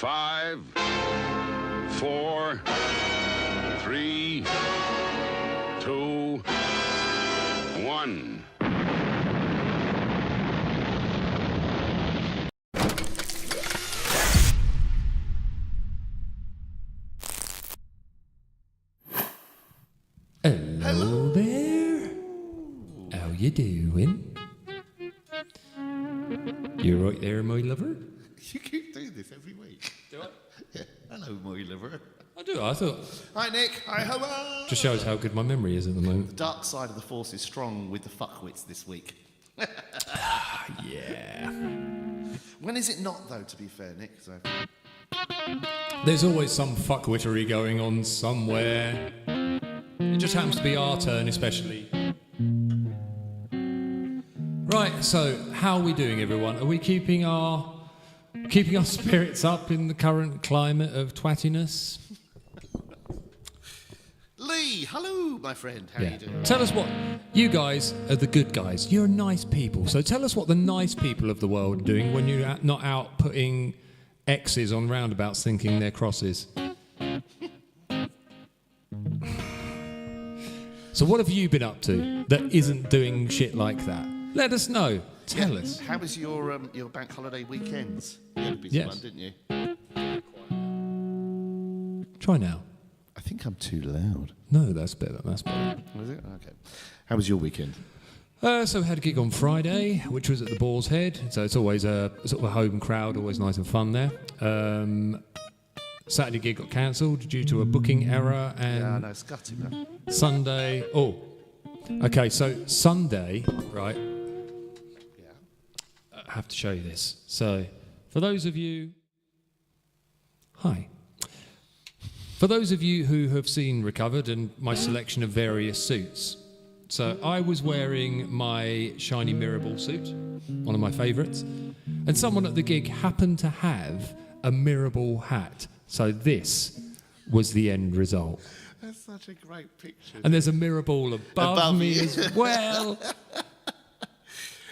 5, 4, 3, 2, 1. Hello there. How you doing? You right there, my lover? You keep doing this every week. Do I? Yeah. Hello, my liver. I do. I thought. Hi, Nick. Hi, hello. Just shows how good my memory is at the moment. The dark side of the force is strong with the fuckwits this week. Yeah. When is it not, though, to be fair, Nick? So. There's always some fuckwittery going on somewhere. It just happens to be our turn, especially. Right. So, how are we doing, everyone? Are we keeping our spirits up in the current climate of twattiness? Lee, hello, my friend. How are you doing? Tell us what you guys are the good guys. You're nice people. So tell us what the nice people of the world are doing when you're not out putting X's on roundabouts thinking they're crosses. So what have you been up to that isn't doing shit like that? Let us know. Tell us. How was your bank holiday weekends? You had a busy one, didn't you? Try now. I think I'm too loud. No, that's better. That's better. Was it? Okay. How was your weekend? So we had a gig on Friday, which was at the Boar's Head. So it's always a sort of a home crowd, always nice and fun there. Saturday gig got cancelled due to a booking error, and Yeah, I know, it's gutty, man. Sunday. Oh, okay. So Sunday, right? Yeah. I have to show you this. So, for those of you, hi. For those of you who have seen Recovered and my selection of various suits, so I was wearing my shiny mirror ball suit, one of my favourites, and someone at the gig happened to have a mirror ball hat. So this was the end result. That's such a great picture. And there's a mirror ball above me you. as well.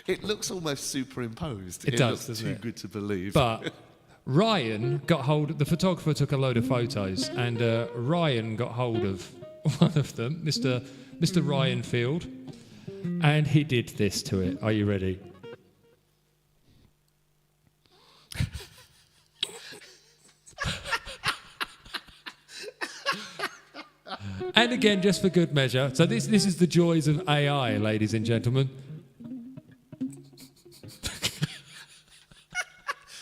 It looks almost superimposed. It does, looks doesn't too it? good to believe. But Ryan got hold. The photographer took a load of photos, and Ryan got hold of one of them, Mr. Ryan Field, and he did this to it. Are you ready? And again, just for good measure. So this is the joys of AI, ladies and gentlemen.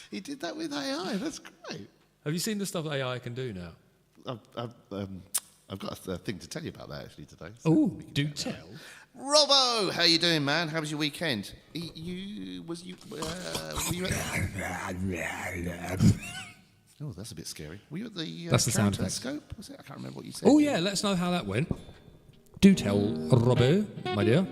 He did that with AI. That's great. Have you seen the stuff that AI can do now? I've got a thing to tell you about that actually today. So Oh, we can do chat about tell. it. Robbo, how you doing, man? How was your weekend? Were you at Oh, that's a bit scary. Were you at the That's the sound effect. Scope? Was it? I can't remember what you said. Oh yeah, let us know how that went. Do tell, Robbo, my dear.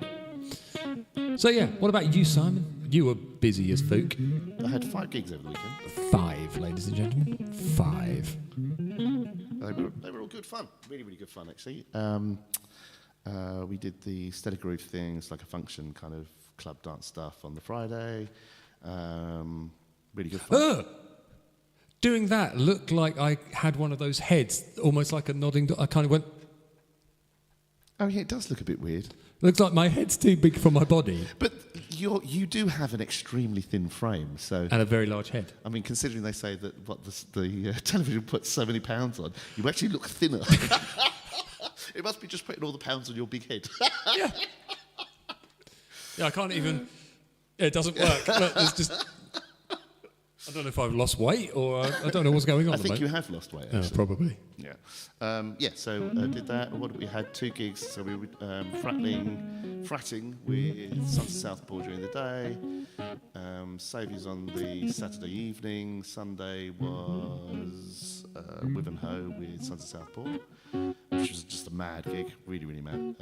So yeah, what about you, Simon? You were busy as folk. I had 5 gigs over the weekend. 5, ladies and gentlemen. 5. They were all good fun. Really, really good fun, actually. We did the Stella Groove thing. It's like a function kind of club dance stuff on the Friday. Really good fun. Doing that looked like I had one of those heads, almost like a nodding. I kind of went. Oh yeah, it does look a bit weird. Looks like my head's too big for my body. But you do have an extremely thin frame, so... And a very large head. I mean, considering they say that the television puts so many pounds on, you actually look thinner. It must be just putting all the pounds on your big head. Yeah. Yeah, I can't even... Yeah, it doesn't work. Look, there's just... I don't know if I've lost weight or I don't know what's going on. I think you have lost weight, actually. Probably. Yeah. So did that. What did we had 2 gigs. So we were fratting with Sons of Southport during the day. Saviours on the Saturday evening. Sunday was With and Ho with Sons of Southport, which was just a mad gig. Really, really mad.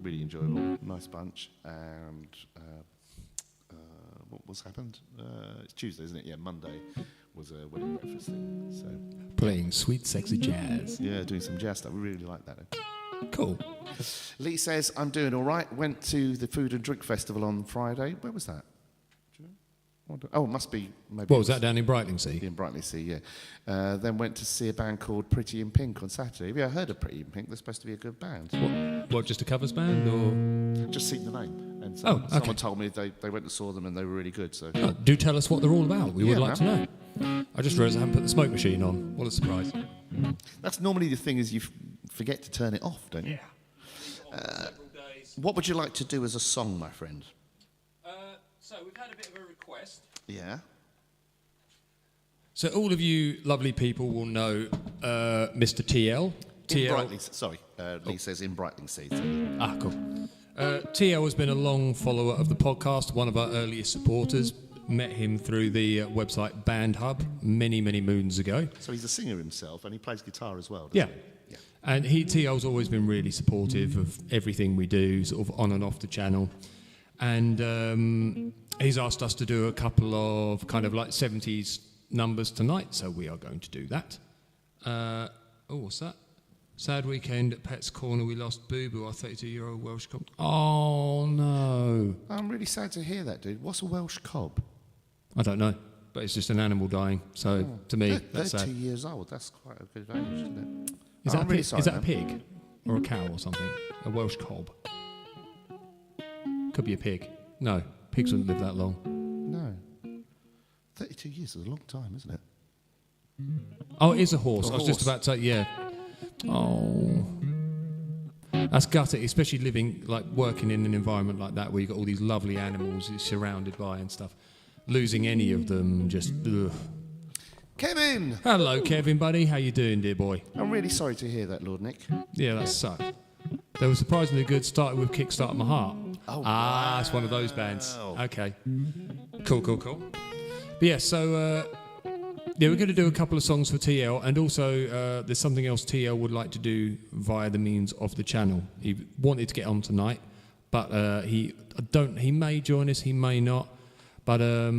Really enjoyable. Nice bunch. And... what's happened? It's Tuesday, isn't it? Yeah, Monday was a wedding breakfast thing. So Playing sweet, sexy jazz. yeah, doing some jazz stuff. We really like that. Cool. Lee says, I'm doing all right. Went to the Food and Drink Festival on Friday. Where was that? Do you know? Oh, it must be maybe. What was that down in Brightlingsea? In Brightlingsea, yeah. Then went to see a band called Pretty in Pink on Saturday. Have you ever heard of Pretty in Pink? They're supposed to be a good band. What, just a covers band, or? Just seen the name. And okay. someone told me they went and saw them and they were really good. So Do tell us what they're all about. We would like to man. know. I just realised I haven't put the smoke machine on. What a surprise. That's normally the thing, is you forget to turn it off, don't you? What would you like to do as a song, my friend? So we've had a bit of a request. Yeah. So all of you lovely people will know Mr. TL. Lee says in Brightlingsea. So. Cool. TL has been a long follower of the podcast, one of our earliest supporters. Met him through the website Band Hub many, many moons ago. So he's a singer himself and he plays guitar as well, Yeah. doesn't he? Yeah. And TL's always been really supportive of everything we do, sort of on and off the channel. And he's asked us to do a couple of kind of like 70s numbers tonight, so we are going to do that. What's that? Sad weekend at Pet's Corner, we lost Boo Boo, our 32-year-old Welsh cob. Oh, no. I'm really sad to hear that, dude. What's a Welsh cob? I don't know, but it's just an animal dying. So to me, that's sad. 2 years old. That's quite a good age, isn't it? Is that, really sorry, is that a man. pig or a cow or something? A Welsh cob? Could be a pig. No, pigs wouldn't live that long. No. 32 years is a long time, isn't it? Oh, it is a horse. A I was just horse. about to say, yeah. Oh. That's gutting, especially living, like working in an environment like that where you've got all these lovely animals you're surrounded by and stuff. Losing any of them, just ugh. Kevin! Hello, Kevin, buddy. How you doing, dear boy? I'm really sorry to hear that, Lord Nick. Yeah, that sucked. They were surprisingly good, started with Kickstart My Heart. Oh, it's one of those bands. wow. Okay. Cool. But yeah, so, we're going to do a couple of songs for TL, and also there's something else TL would like to do via the means of the channel. He wanted to get on tonight, but he may join us, he may not, but I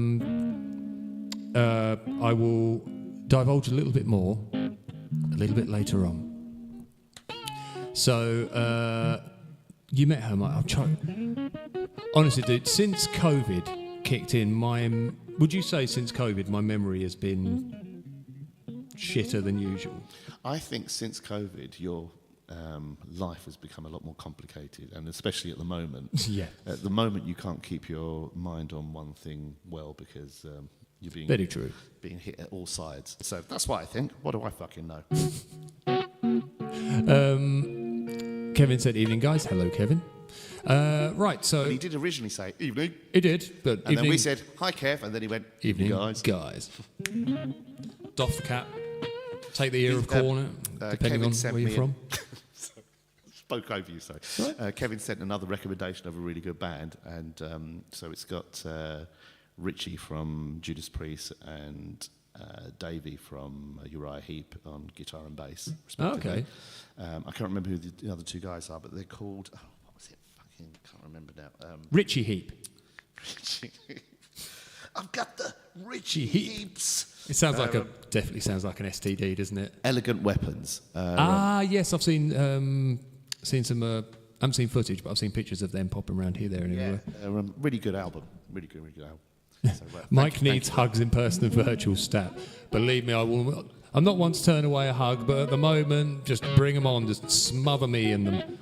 will divulge a little bit more a little bit later on. So, you met her, Mike. Honestly, dude, since COVID kicked in, would you say since COVID my memory has been shitter than usual? I think since COVID, your life has become a lot more complicated, and especially at the moment. Yeah. At the moment, you can't keep your mind on one thing well because you're being Very true. being hit at all sides. So that's what I think. What do I fucking know? Kevin said, "Evening, guys." Hello, Kevin. Right, so And he did originally say evening, he did, but and then we said hi, Kev, and then he went evening, guys. Doff the cap, take the ear of corn, depending Kevin on sent where you're me from. Spoke over you, sorry. Kevin sent another recommendation of a really good band, and so it's got Richie from Judas Priest and Davey from Uriah Heep on guitar and bass, respectively. Okay. I can't remember who the other two guys are, but they're called... Oh, what was it? Fucking can't remember now. Richie Heap. I've got the Richie Heap. Heaps. It sounds like definitely sounds like an STD, doesn't it? Elegant Weapons. Yes, I've seen some. I haven't seen footage, but I've seen pictures of them popping around here, there, and everywhere. Really good album. Really good album. So, Mike needs hugs in person and virtual stat. Believe me, I will. I'm not one to turn away a hug, but at the moment, just bring them on, just smother me in them.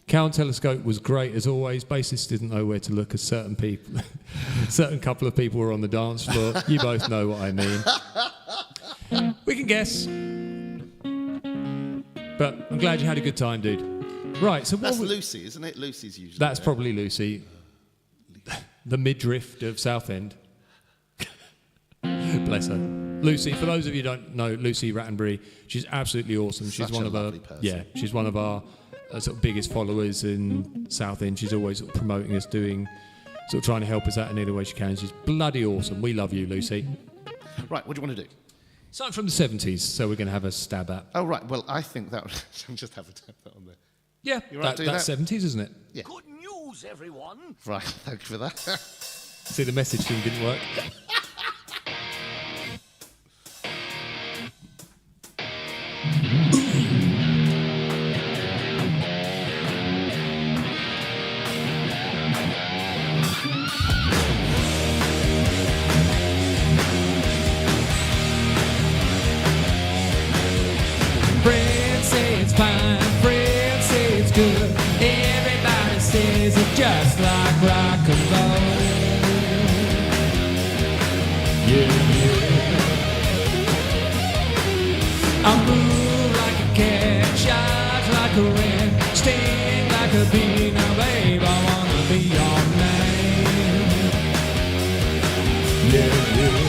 Count Telescope was great as always. Bassist didn't know where to look, as certain couple of people were on the dance floor. You both know what I mean. We can guess, but I'm glad you had a good time, dude. Right, so that's Lucy, isn't it? Lucy's usually. That's there. probably Lucy, the midriff of Southend. Bless her. Lucy, for those of you who don't know, Lucy Rattenbury, she's absolutely awesome. She's Such one a of our lovely person. yeah, she's one of our sort of biggest followers in Southend. She's always sort of promoting us, sort of trying to help us out in any way she can. She's bloody awesome. We love you, Lucy. Right, what do you want to do? Something from the 70s, so we're going to have a stab at. Oh, right. Well, I think that would just have a tap that on there. Yeah, You right to do that's that? 70s, isn't it? Yeah. Good news, everyone. Right, thank you for that. See, the message thing didn't work. fine, friends say it's good. Everybody says it's just like rock and roll. Yeah, yeah. I move like a cat, shine like a wren, sting like a bee. Now, babe, I wanna be your man. Yeah, yeah.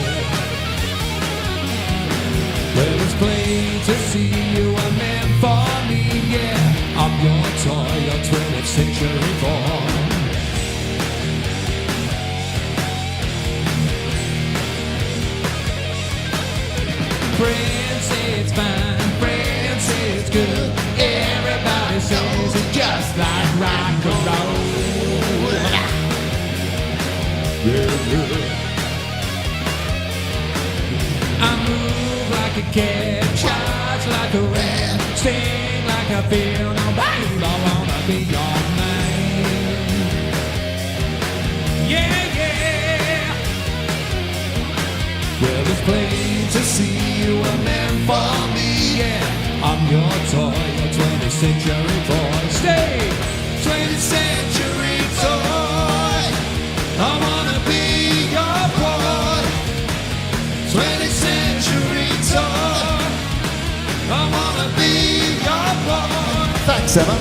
Well, it's plain to see you are meant for me, yeah. I'm your toy, your 20th century boy. Friends say it's fine, friends say it's good. Everybody says it's just like rock and roll. Yeah, yeah. I move like a cat, charge like a rat, sting like a feel. Now, babe, I wanna be your man. Yeah, yeah. Well, it's plain to see you are meant for me, yeah. I'm your toy, your 20th century boy. Stay, 20th century toy. I wanna be your boy. 20th century toy. I wanna be your boy. Thanks, Emma.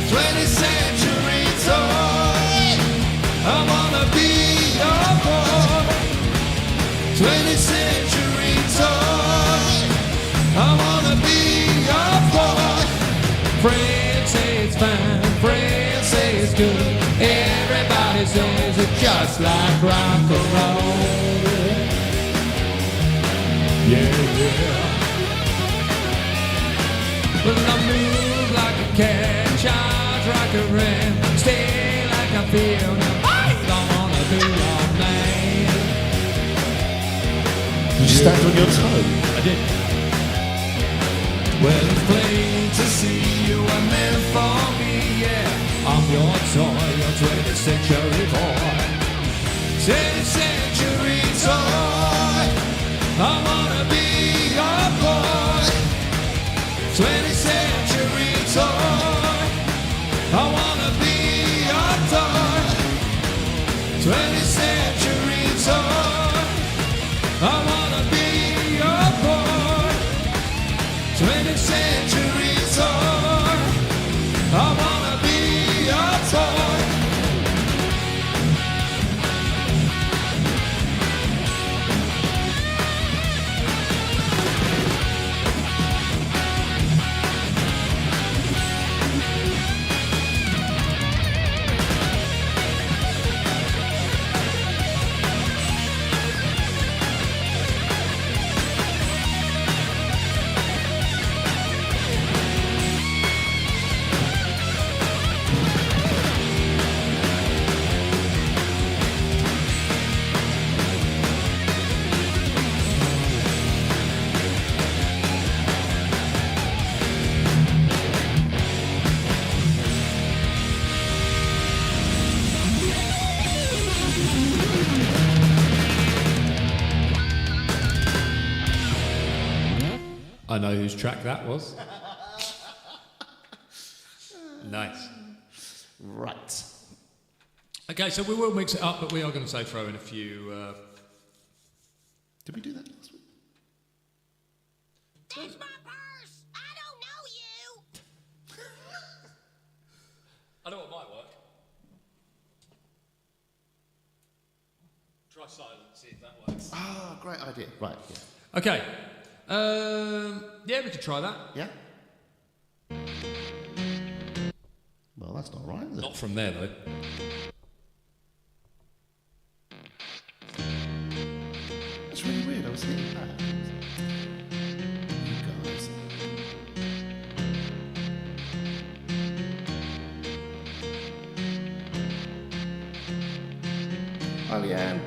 20th century toy. I wanna be your boy. 20th century toy. I wanna be your boy. Friends say it's fine, friends say it's good. Everybody says it's just like rock and roll. Yeah, yeah. Well, I move like a cat, charge like a wren, stay like I feel. Now, babe, I wanna be your man. Did you stand on your toe? I did. Well, it's plain to see you are meant for me, yeah. I'm your toy, your 20th century boy. 20th century toy. I wanna be your boy. 20th century toy. I wanna be your toy. 20th century toy. I wanna be your boy. 20th century toy. I wanna be your toy. I know whose track that was. Nice. Right. Okay, so we will mix it up, but we are going to say throw in a few. Did we do that last week? There's my purse! I don't know you! I know what might work. Try silence, see if that works. Ah, great idea. Right, yeah. Okay. Yeah, we could try that. Yeah? Well, that's not right, is it? Not from there, though. That's really weird. I was thinking that. You guys. Hi, Leanne.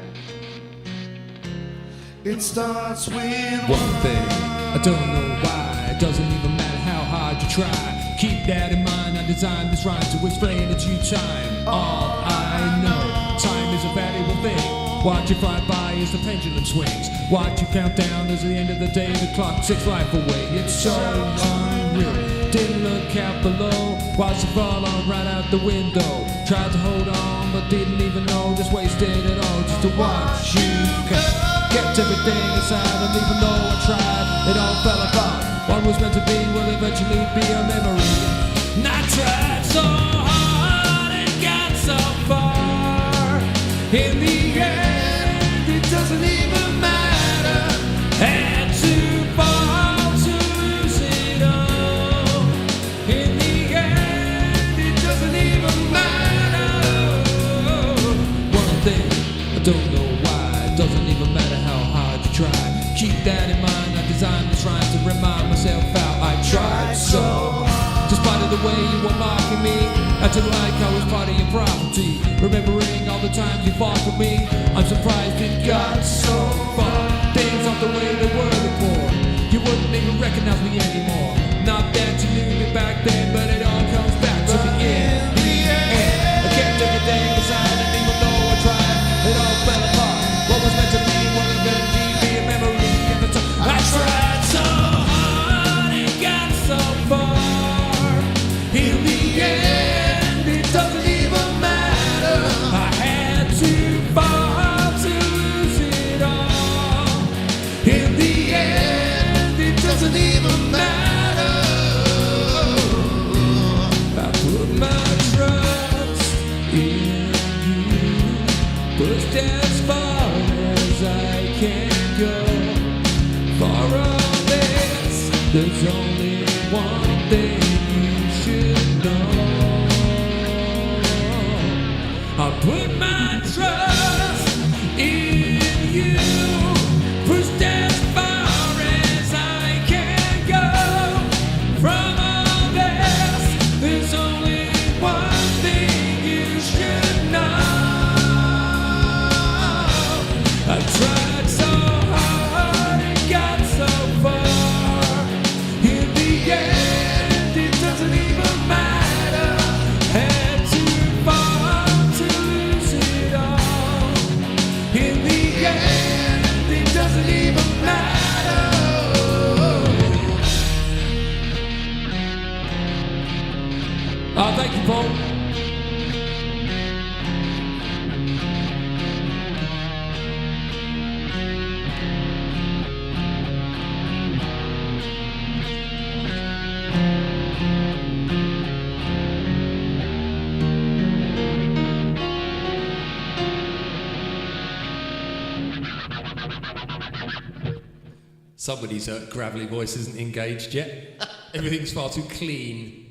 It starts with One thing, I don't know why. It doesn't even matter how hard you try. Keep that in mind. I designed this rhyme to explain it to you. Time. All I know, time is a valuable thing. Watch it fly by as the pendulum swings. Watch you count down as the end of the day. The clock ticks life away. It's so unreal. Didn't look out below, watched it fall on right out the window. Tried to hold on, but didn't even know, just wasted it all just to watch you go. Kept everything inside, and even though I tried, it all fell apart. What was meant to be will eventually be a memory. And I tried so hard and got so far. In the end, it doesn't even matter. Had to fall to lose it all. In the end, it doesn't even matter. One thing, I don't know why. It doesn't even matter how hard you try. Keep that in mind. I designed this rhyme to remind myself out. I tried so hard. Despite of the way you were mocking me, acting like I was part of your property. Remembering all the times you fought for me, I'm surprised it got so far. Things aren't the way they were before. You wouldn't even recognize me anymore. Not that you knew me back then, but it all comes back to the end. I kept everything aside, and even though I tried, it all fell apart. What was meant to be, what was meant to be a memory. I tried so hard and got so far. In the end, it doesn't even matter. I had to fall to lose it all. In the end, it doesn't even matter. I put my trust in you, pushed as far as I can go. For all this, there's only one thing you should know. I put my trust in you, pushed as far as I can go. From all this, there's only one thing you should know. I tried so hard and got so far. In the end, it doesn't even matter. Had to fall to lose it all. In the end, it doesn't even matter. Oh, thank you, Paul. Somebody's gravelly voice isn't engaged yet. Everything's far too clean.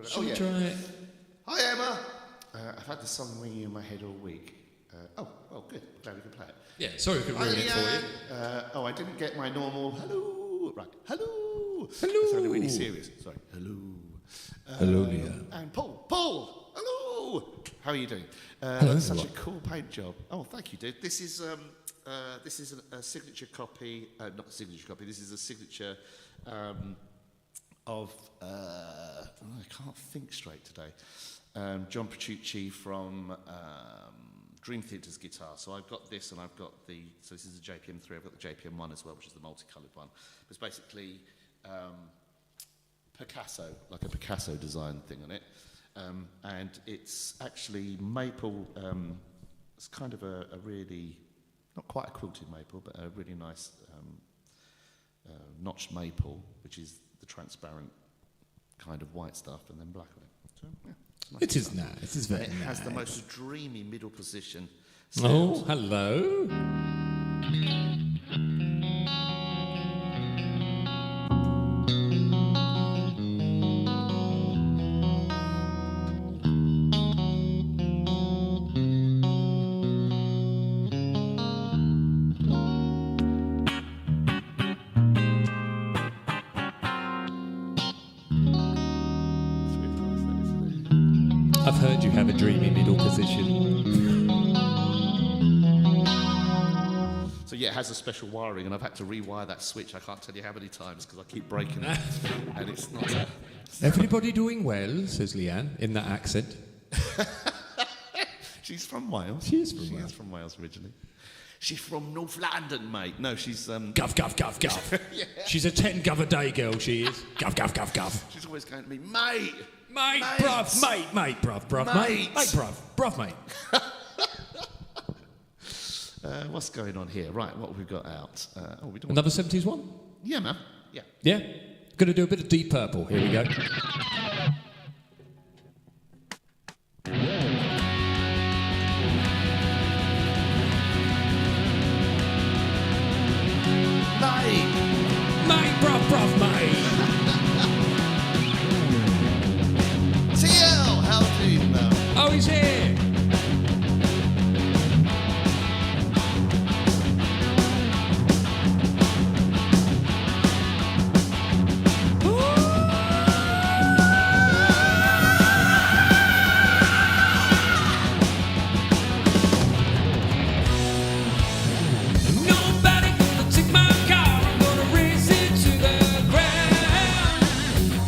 Should we try it? Hi, Emma. I've had the song ringing in my head all week. Well, good. Glad we can play it. Yeah, sorry we could ruin it for you. I didn't get my normal hello. Right, hello. Hello. It sounded really serious. Sorry, hello. Hello, Leah. And Paul, hello. How are you doing? Hello. Such a cool paint job. Oh, thank you, dude. This is a signature copy. Not a signature copy. This is a signature of. I can't think straight today. John Petrucci from Dream Theatre's guitar. So I've got this, and I've got the. So this is a JPM 3. I've got the JPM 1 as well, which is the multicoloured one. It's basically Picasso, like a Picasso design thing on it, and it's actually maple. It's kind of a really, not quite a quilted maple, but a really nice notched maple, which is the transparent kind of white stuff, and then black on it. So, yeah, it's nice. It is nice. It is very It nice. has the most dreamy middle position. Oh, sound. hello. It's really nice, that, isn't it? I've heard you have a dreamy middle position. So yeah, it has a special wiring, and I've had to rewire that switch. I can't tell you how many times because I keep breaking it, and it's not. Everybody doing well, says Leanne, in that accent. She's from Wales. She is from She Wales. is from Wales originally. She's from North London, mate. No, she's... Guff, guff, guff, guff. She's a 10 guff a day girl, she is. Guff, guff, guff, guff. She's always going to me, mate. Mate, bruv, mate, bruv, mate. Mate, bruv, mate. What's going on here? Right, what have we got out? We don't Another 70s one? Yeah, man. Yeah. Yeah? Gonna do a bit of Deep Purple. Here we go. Mate, bruv, mate. TL, how do you know? Oh, he's here. Nobody gonna take my car. I'm gonna race it to the ground.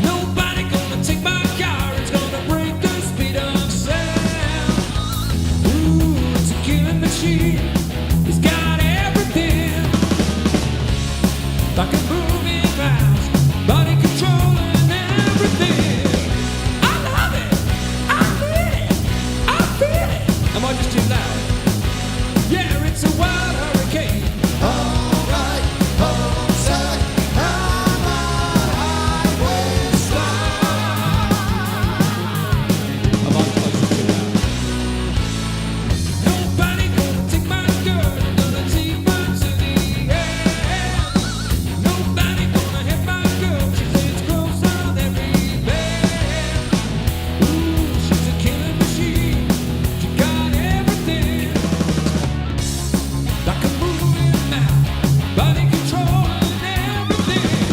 Nobody gonna take my car. It's gonna break the speed of sound. Ooh, it's a killing machine. It's got everything. Like a moving mouse, body controlling everything. I love it. I need it. I feel it. Am I just too loud? Yeah, it's a wild hurricane. Alright, hold tight, I'm a highway Am I close to loud? Nobody gonna take my girl. I'm gonna take her to the end. Nobody gonna hit my girl. She sits closer than every bed. Ooh, she's a killing machine. She got everything. Like a moving mouth, body controlling everything.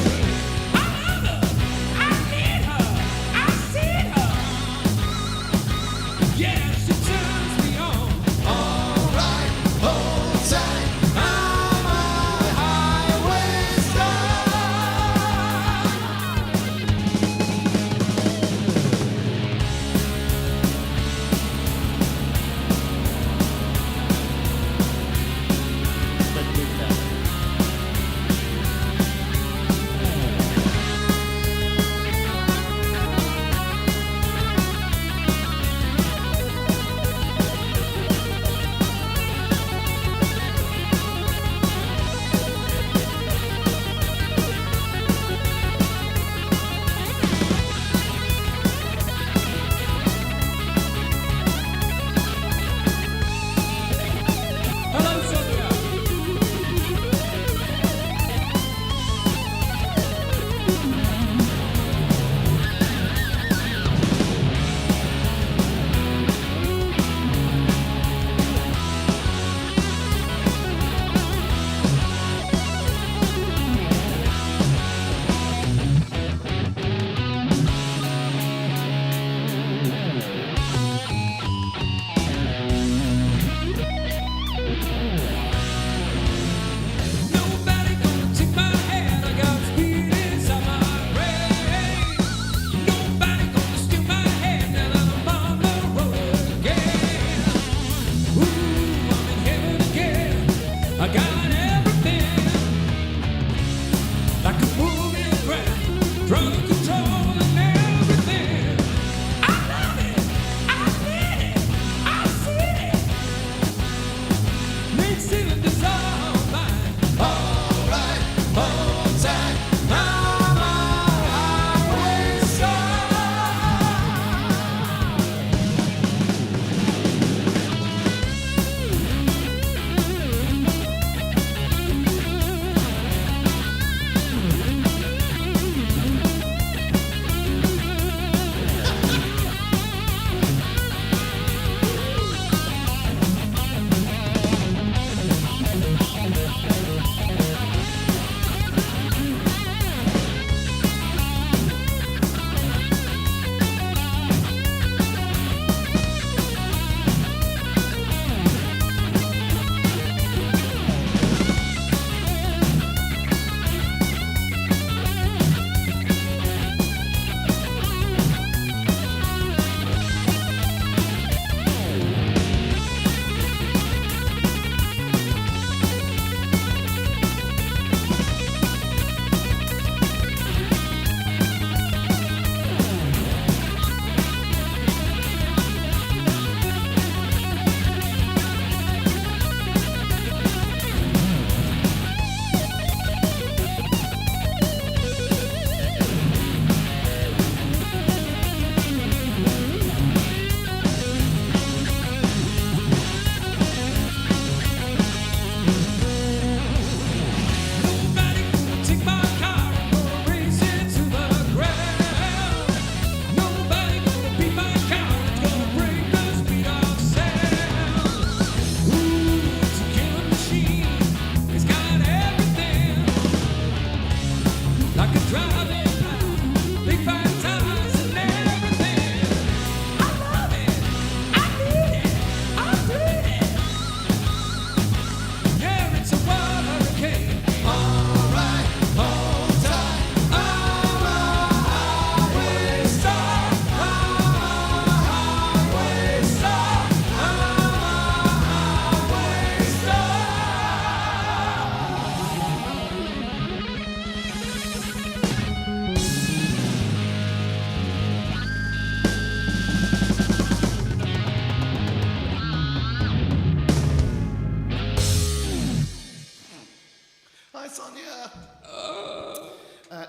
I love her, I need her, I see her. Yeah, she turns me on. Alright, hold tight, I'm a highway star.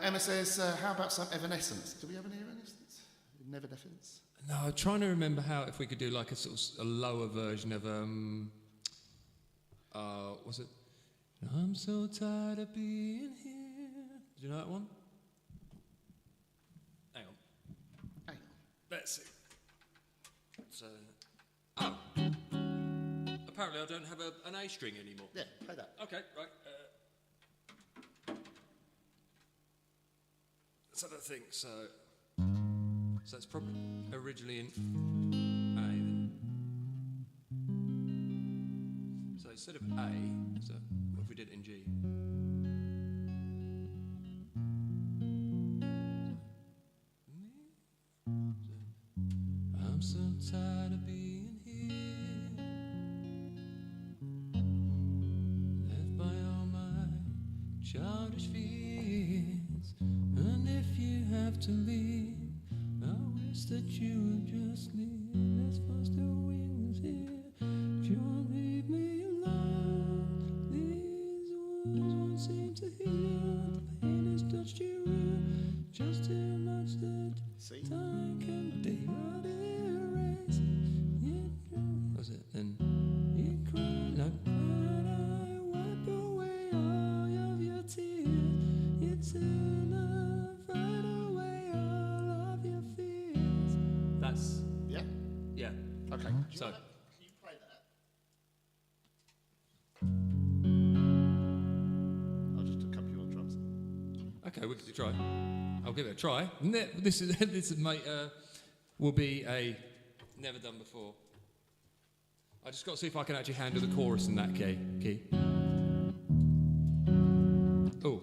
Emma says, how about some Evanescence? Do we have any Evanescence? Nevernescence? No, I'm trying to remember if we could do like a sort of a lower version of was it? I'm so tired of being here. Do you know that one? Hang on. Let's see. So, apparently I don't have an A string anymore. Yeah, play that. Okay, right. Let's have a think. So it's probably originally in A. Then. So instead of A, so what if we did it in G? I'm so tired of being here, left by all my childish fears, and if you have to leave, I wish that you would just leave. Let's foster wings here. If you won't leave me alone, these wounds won't seem to heal. The pain has touched you real, just too much that See? time can erase. Was it then? You cried, I cried, I wipe away all of your tears. It's enough, right away all of your fears. That's Yeah? yeah. Okay. So Can you play that? I'll just accompany you on drums. okay, we could try. I'll give it a try. This is mate will be a never done before. I just got to see if I can actually handle the chorus in that key. Oh.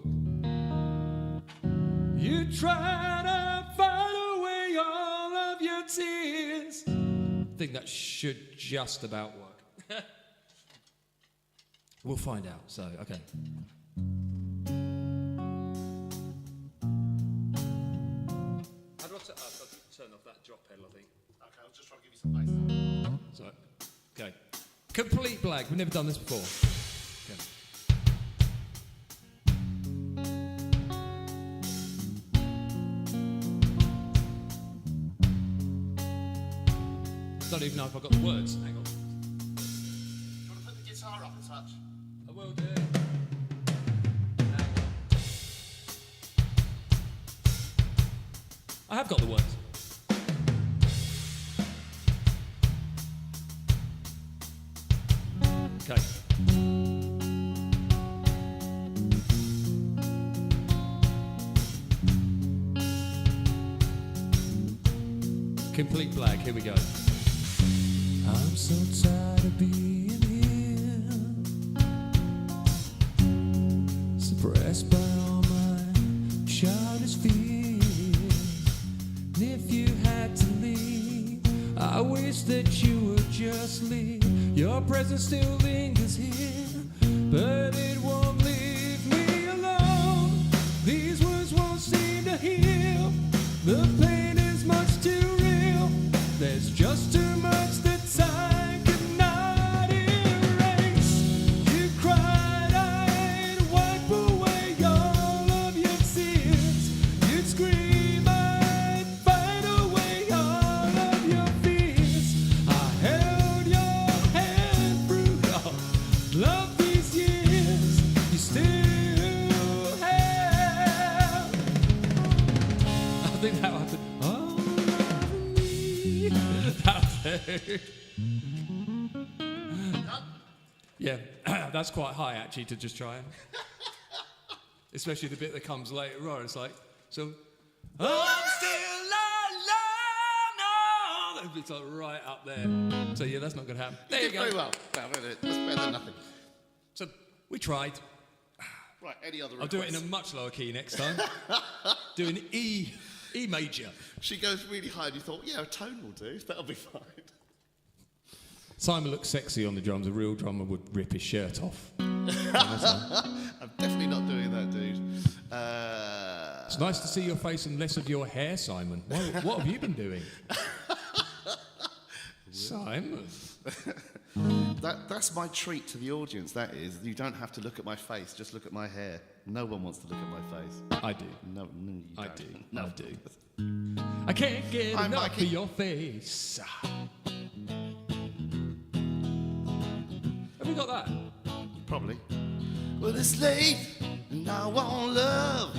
You try to fight away all of your tears. I think that should just about work. We'll find out. So, okay. How do I turn off that drop pedal, I think? Okay, I'll just try to give you some bass now. So, okay. Complete blank. We've never done this before. Okay. Don't even know if I got the words. Hang on. Do you want to put the guitar up a touch? I will do. I have got the words. Okay. Complete blank. Here we go. I'm so tired of being here, suppressed by all my childish fears. And if you had to leave, I wish that you would just leave. Your presence still lingers here, but it won't leave me alone. These words won't seem to heal. The pain is much too real. There's just too much that time cannot erase. You cried, I'd wipe away all of your tears. You'd scream, I'd fight away all of your fears. I held your hand through all of these years. You still have. I think that happened. Oh, me. Yeah, that's quite high actually to just try and. Especially the bit that comes later on. It's like, so. I'm still alone. It's like right up there. So yeah, that's not going to happen. There you go. Very well. Well, that's better than nothing. So we tried. Right, any other I'll do it in a much lower key next time. Do an E major. She goes really high and you thought, yeah, a tone will do. That'll be fine. Simon looks sexy on the drums. A real drummer would rip his shirt off. I'm definitely not doing that, dude. It's nice to see your face and less of your hair, Simon. What have you been doing? Simon. That's my treat to the audience, that is. You don't have to look at my face, just look at my hair. No one wants to look at my face. I do. No, you I don't. do. No. I do. I can't get Hi, enough Mikey. of your face. Have we got that? Probably. Well, it's late, and I want love.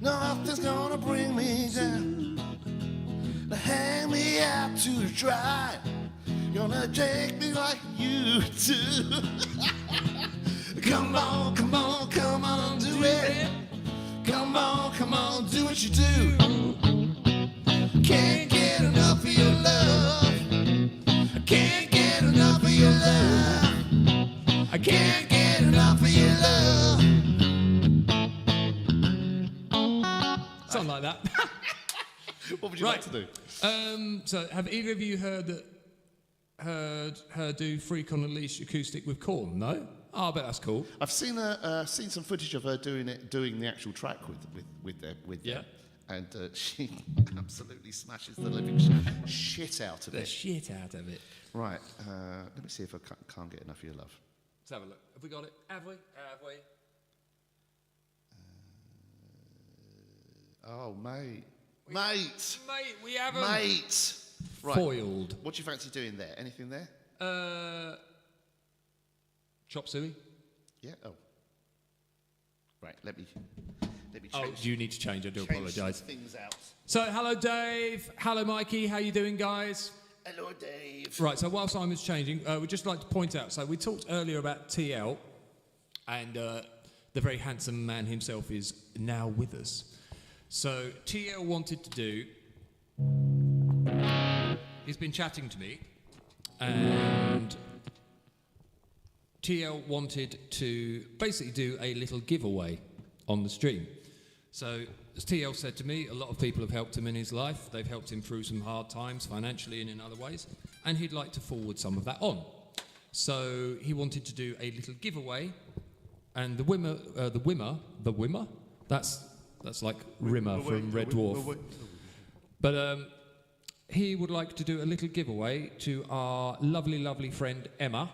Nothing's gonna bring me down. Hang me out to dry. Gonna take me like you do. Come on, come on, come on, do it. Come on, do what you do. Can't get enough of your love. I can't get enough of your love. I can't get enough of your love. Something like that. What would you like to do? So, have either of you heard her do Freak on a Leash acoustic with Korn? No? Oh, I bet that's cool. I've seen some footage of her doing the actual track with them. Yeah. And she absolutely smashes the living shit out of The it. shit out of it. Right, let me see if I can't get enough of your love. Let's have a look. Have we got it? Have we? Oh, mate. Mate, we haven't. mate. Right. Foiled. What do you fancy doing there? Anything there? Chop suey? Yeah. Oh. Right. Let me Oh, change. you need to change. I do change apologise. some things out. So, hello, Dave. Hello, Mikey. How you doing, guys? Hello, Dave. Right, so while Simon's changing, we'd just like to point out, so we talked earlier about TL, and the very handsome man himself is now with us. So TL wanted to do, he's been chatting to me, and TL wanted to basically do a little giveaway on the stream. So, as TL said to me, a lot of people have helped him in his life. They've helped him through some hard times, financially and in other ways, and he'd like to forward some of that on. So he wanted to do a little giveaway, and the winner, that's like Rimmer from Red Dwarf. But he would like to do a little giveaway to our lovely, lovely friend Emma.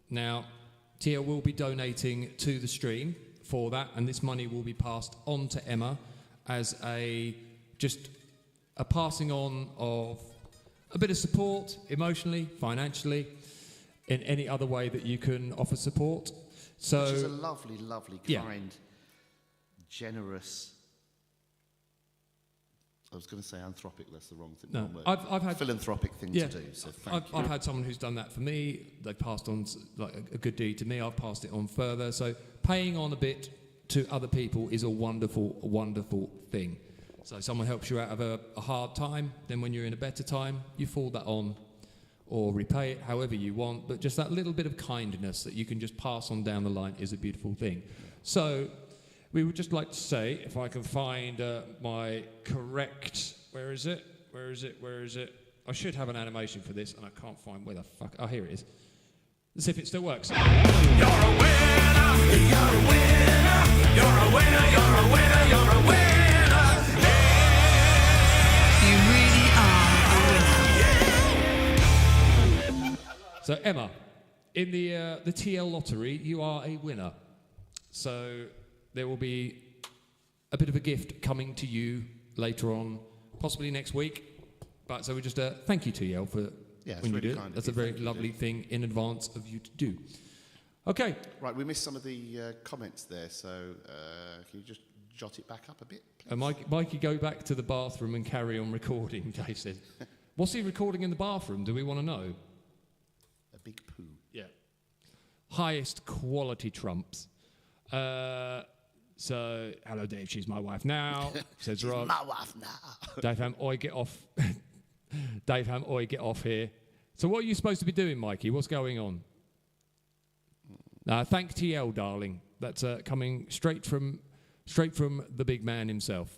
Now, TL will be donating to the stream for that, and this money will be passed on to Emma as a passing on of a bit of support, emotionally, financially, in any other way that you can offer support. So, Which is a lovely, lovely, Yeah. kind, generous. I was going to say anthropic. That's the wrong thing. No, wrong word. I've had philanthropic thing yeah, to do. So thank you. I've had someone who's done that for me. They've passed on like a good deed to me. I've passed it on further. So paying on a bit to other people is a wonderful, wonderful thing. So someone helps you out of a hard time. Then when you're in a better time, you forward that on or repay it however you want. But just that little bit of kindness that you can just pass on down the line is a beautiful thing. So we would just like to say, if I can find my correct... Where is it? I should have an animation for this, and I can't find where the fuck... Oh, here it is. Let's see if it still works. You're a winner, you're a winner, you're a winner, you're a winner, you're a winner. You really are a winner. So, Emma, in the TL lottery, you are a winner. So there will be a bit of a gift coming to you later on, possibly next week. But so we just thank you to you for Yeah, it's when you really do kind it. of That's you. a very Thank you, lovely thing in advance of you to do. Okay. Right, we missed some of the comments there, so can you just jot it back up a bit, please? Mikey, go back to the bathroom and carry on recording, Dave said. What's he recording in the bathroom? Do we want to know? A big poo. Yeah. Highest quality trumps. So, hello Dave, she's my wife now, says Rob. My wife now. Dave Ham, oi, get off. Dave Ham, oi, get off here. So what are you supposed to be doing, Mikey? What's going on? Thank TL, darling. That's coming straight from the big man himself.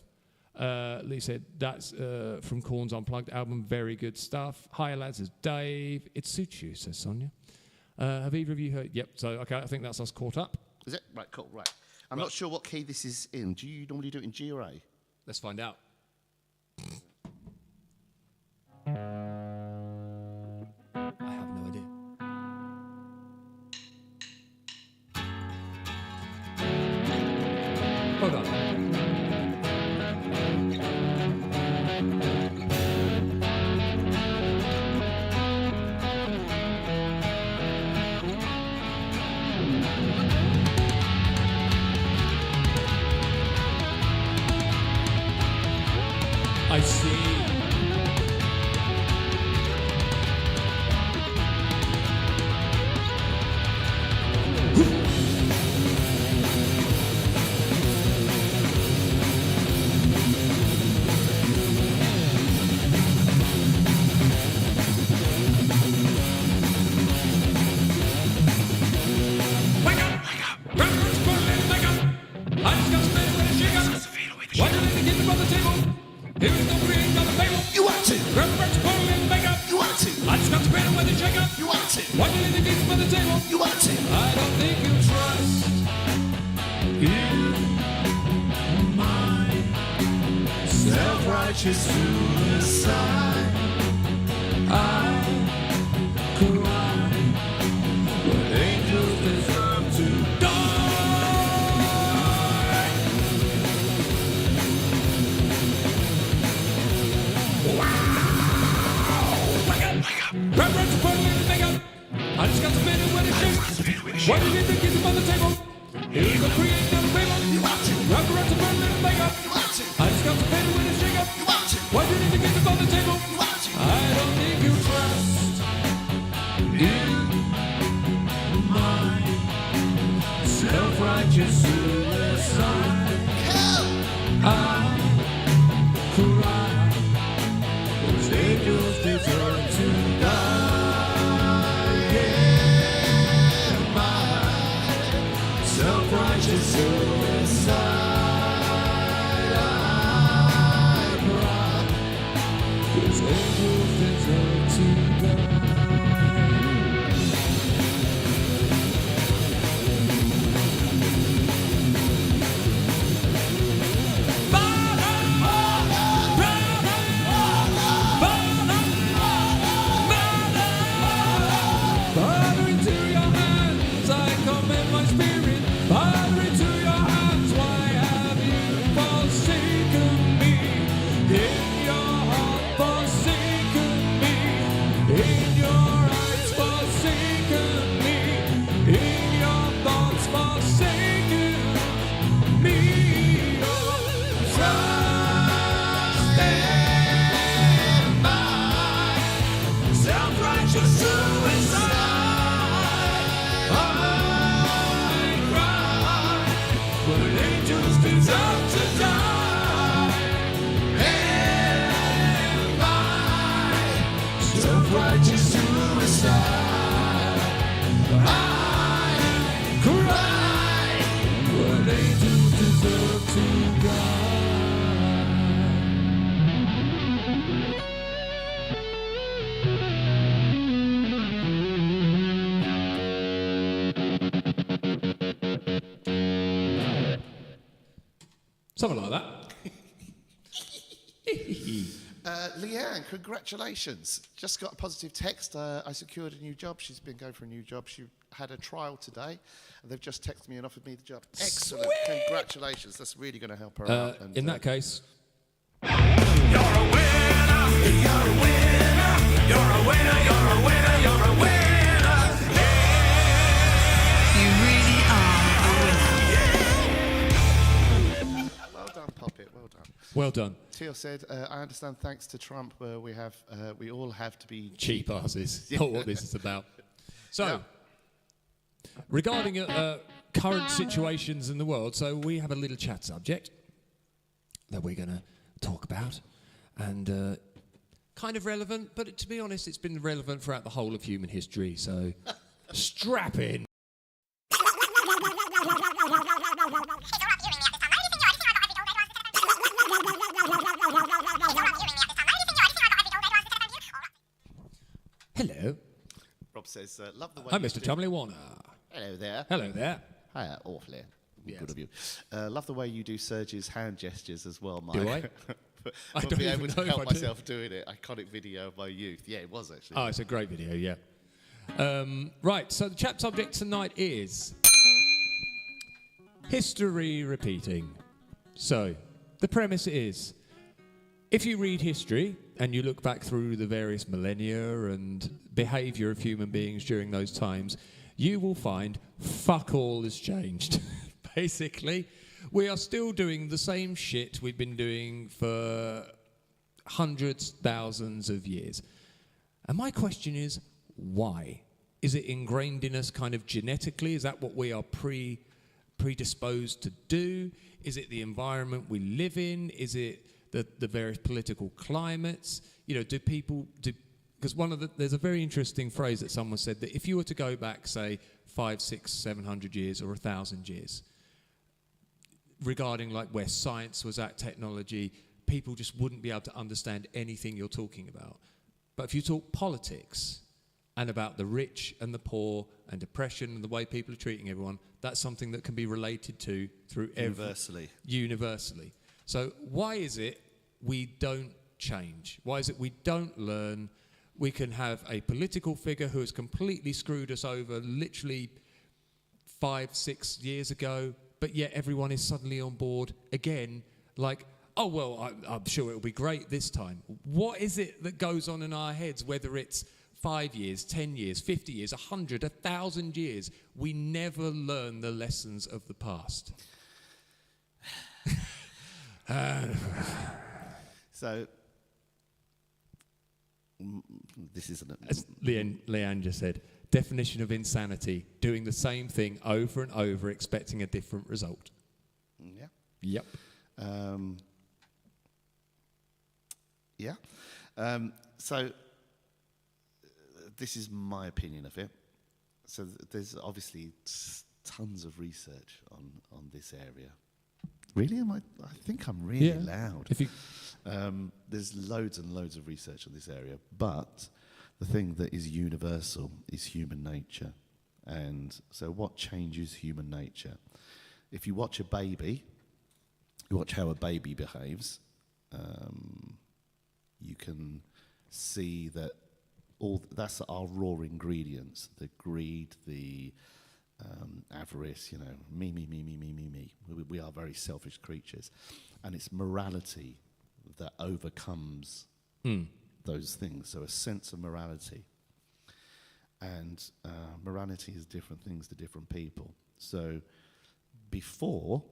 Lee said, that's from Korn's Unplugged album, very good stuff. Hi, lads, it's Dave. It suits you, says Sonia. Have either of you heard? Yep, so, okay, I think that's us caught up. Is it? Right, cool, right. I'm not sure what key this is in. Do you normally do it in G or A? Let's find out. I up? You want to? Why do you think it's on the table? You want to? I don't think you trust in my self-righteous suicide. I cry when angels deserve to die. Reverence for the makeup. I just got to spin it when it's shake. What do you think is on the table? Here's the creation of the paper. You want to? Reverence for the makeup. You want to? I just got to spin it when it's shake up. You want to? What do you think is on the table? You want to? I don't think you trust in my self-righteous suicide. I cry, those angels deserve to die. Yeah, my self-righteous suicide. I cry, those angels deserve to die. Father, into your hands I commend my spirit. Father, into your hands, why have you forsaken me? In your heart forsaken me. In your eyes forsaken me. In your thoughts forsaken me. Oh, trust in my self-righteous suicide. I cry when angels deserve to die. And my self-righteous suicide. I cry when angels deserve to die. Something like that. Leanne, congratulations. Just got a positive text. I secured a new job. She's been going for a new job. She had a trial today, and they've just texted me and offered me the job. Excellent. Sweet. Congratulations. That's really going to help her out. And, In that case, You're a winner. You're a winner. You're a winner. You're a winner. You're a winner. You really are a winner. well done, Poppet. Well done. well done. Teal said, I understand thanks to Trump, we all have to be Cheap asses. Not what this is about. So, regarding current situations in the world, so we have a little chat subject that we're going to talk about, and kind of relevant, but to be honest, it's been relevant throughout the whole of human history, so strap in. Hello, Rob says, love the way I'm you Mr. do- Chumley Warner. Hello there. Hello there. Hiya, awfully. Yes. Good of you. Love the way you do Serge's hand gestures as well, Mike. Do I? I Not don't be even able to know if help I do. myself doing it. Iconic video of my youth. Yeah, it was actually. Oh, it's a great video, yeah. Right, so the chat subject tonight is history repeating. So, the premise is, if you read history and you look back through the various millennia and behaviour of human beings during those times, you will find fuck all has changed. Basically, we are still doing the same shit we've been doing for hundreds, thousands of years. And my question is, why? Is it ingrained in us kind of genetically? Is that what we are predisposed to do? Is it the environment we live in? Is it the various political climates? You know, do people do? Because there's a very interesting phrase that someone said that if you were to go back, say, 500, 600, 700 years or 1,000 years, regarding like where science was at, technology, people just wouldn't be able to understand anything you're talking about. But if you talk politics, and about the rich and the poor and depression and the way people are treating everyone, that's something that can be related to through universally. So why is it we don't change? Why is it we don't learn? We can have a political figure who has completely screwed us over literally 5-6 years ago, but yet everyone is suddenly on board again, like, oh, well, I'm sure it'll be great this time. What is it that goes on in our heads, whether it's 5 years, 10 years, 50 years, 100, 1,000 years? We never learn the lessons of the past. So, this isn't it. As Leanne just said, definition of insanity, doing the same thing over and over, expecting a different result. Yeah. Yep. So this is my opinion of it. So there's obviously tons of research on this area. Really? I think I'm really loud. If you There's loads and loads of research on this area, but the thing that is universal is human nature. And so what changes human nature? If you watch a baby, you watch how a baby behaves, you can see that that's our raw ingredients: the greed, the avarice, me. We are very selfish creatures. And it's morality that overcomes those things. So a sense of morality. And morality is different things to different people. So before,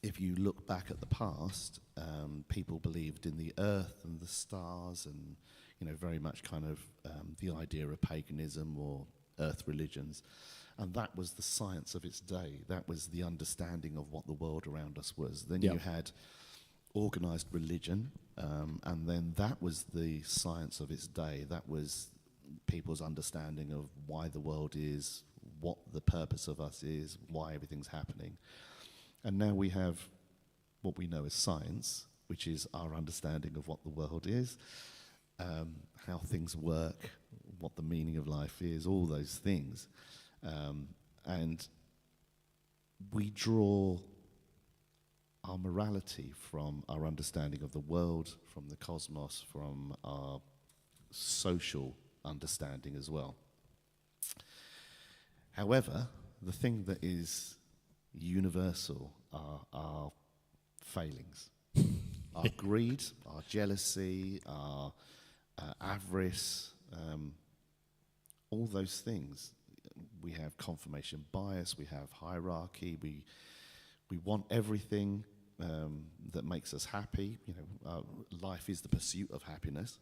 if you look back at the past, people believed in the earth and the stars and, very much kind of the idea of paganism or earth religions. And that was the science of its day. That was the understanding of what the world around us was. Then you had organized religion, and then that was the science of its day. That was people's understanding of why the world is, what the purpose of us is, why everything's happening. And now we have what we know as science, which is our understanding of what the world is, how things work, what the meaning of life is, all those things. And we draw our morality from our understanding of the world, from the cosmos, from our social understanding as well. However, the thing that is universal are our failings. Our greed, our jealousy, our avarice, all those things. We have confirmation bias, we have hierarchy, we want everything that makes us happy. Life is the pursuit of happiness.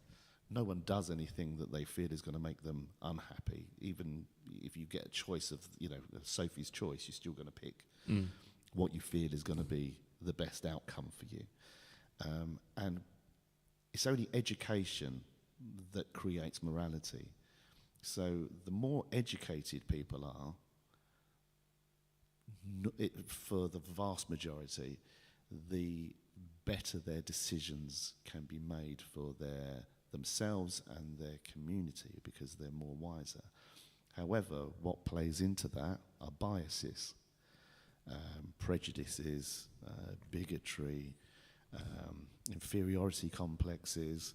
No one does anything that they feel is going to make them unhappy. Even if you get a choice of, Sophie's choice, you're still going to pick what you feel is going to be the best outcome for you. And it's only education that creates morality. So the more educated people are, for the vast majority, the better their decisions can be made for themselves and their community, because they're more wiser. However, what plays into that are biases, prejudices, bigotry, inferiority complexes.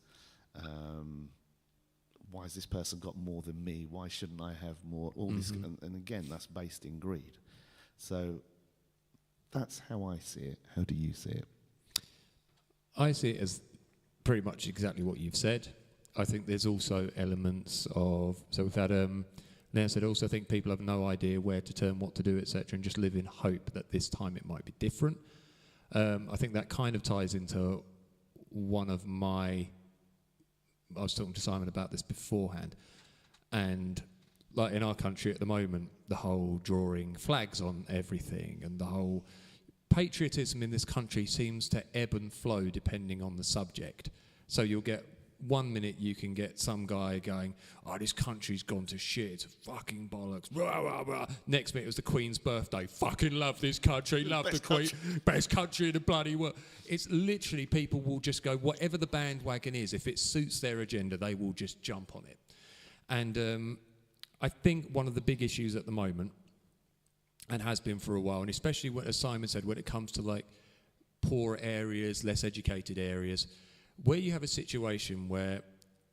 Why has this person got more than me? Why shouldn't I have more? All this, and again, that's based in greed. So that's how I see it. How do you see it? I see it as pretty much exactly what you've said. I think there's also elements of, so we've had, Leanne said, also think people have no idea where to turn, what to do, etc., and just live in hope that this time it might be different. I think that kind of ties into one of my, I was talking to Simon about this beforehand, and like in our country at the moment, the whole drawing flags on everything and the whole patriotism in this country seems to ebb and flow depending on the subject. So you'll get, one minute you can get some guy going, oh, this country's gone to shit, fucking bollocks, rah, rah, rah. Next minute it was the Queen's birthday, fucking love this country, love the Queen, best country in the bloody world. It's literally, people will just go, whatever the bandwagon is, if it suits their agenda, they will just jump on it. And I think one of the big issues at the moment, and has been for a while, and especially when, as Simon said, when it comes to like poor areas, less educated areas, where you have a situation where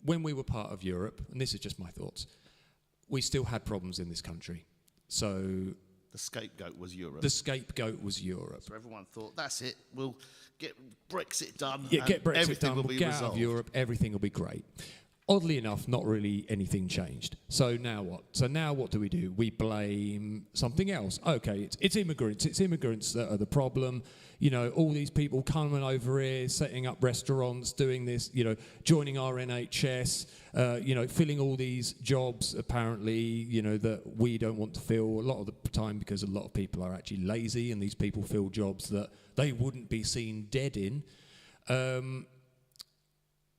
when we were part of Europe, and this is just my thoughts, we still had problems in this country. So The scapegoat was Europe. the scapegoat was Europe. So everyone thought, that's it, we'll get Brexit done. Yeah, and get Brexit everything done, will we'll be get resolved. out of Europe, everything will be great. Oddly enough, not really anything changed. So now what? So now what do? We blame something else. Okay, it's immigrants. It's immigrants that are the problem. You know, all these people coming over here, setting up restaurants, doing this, you know, joining our NHS, you know, filling all these jobs, apparently, you know, that we don't want to fill a lot of the time because a lot of people are actually lazy and these people fill jobs that they wouldn't be seen dead in.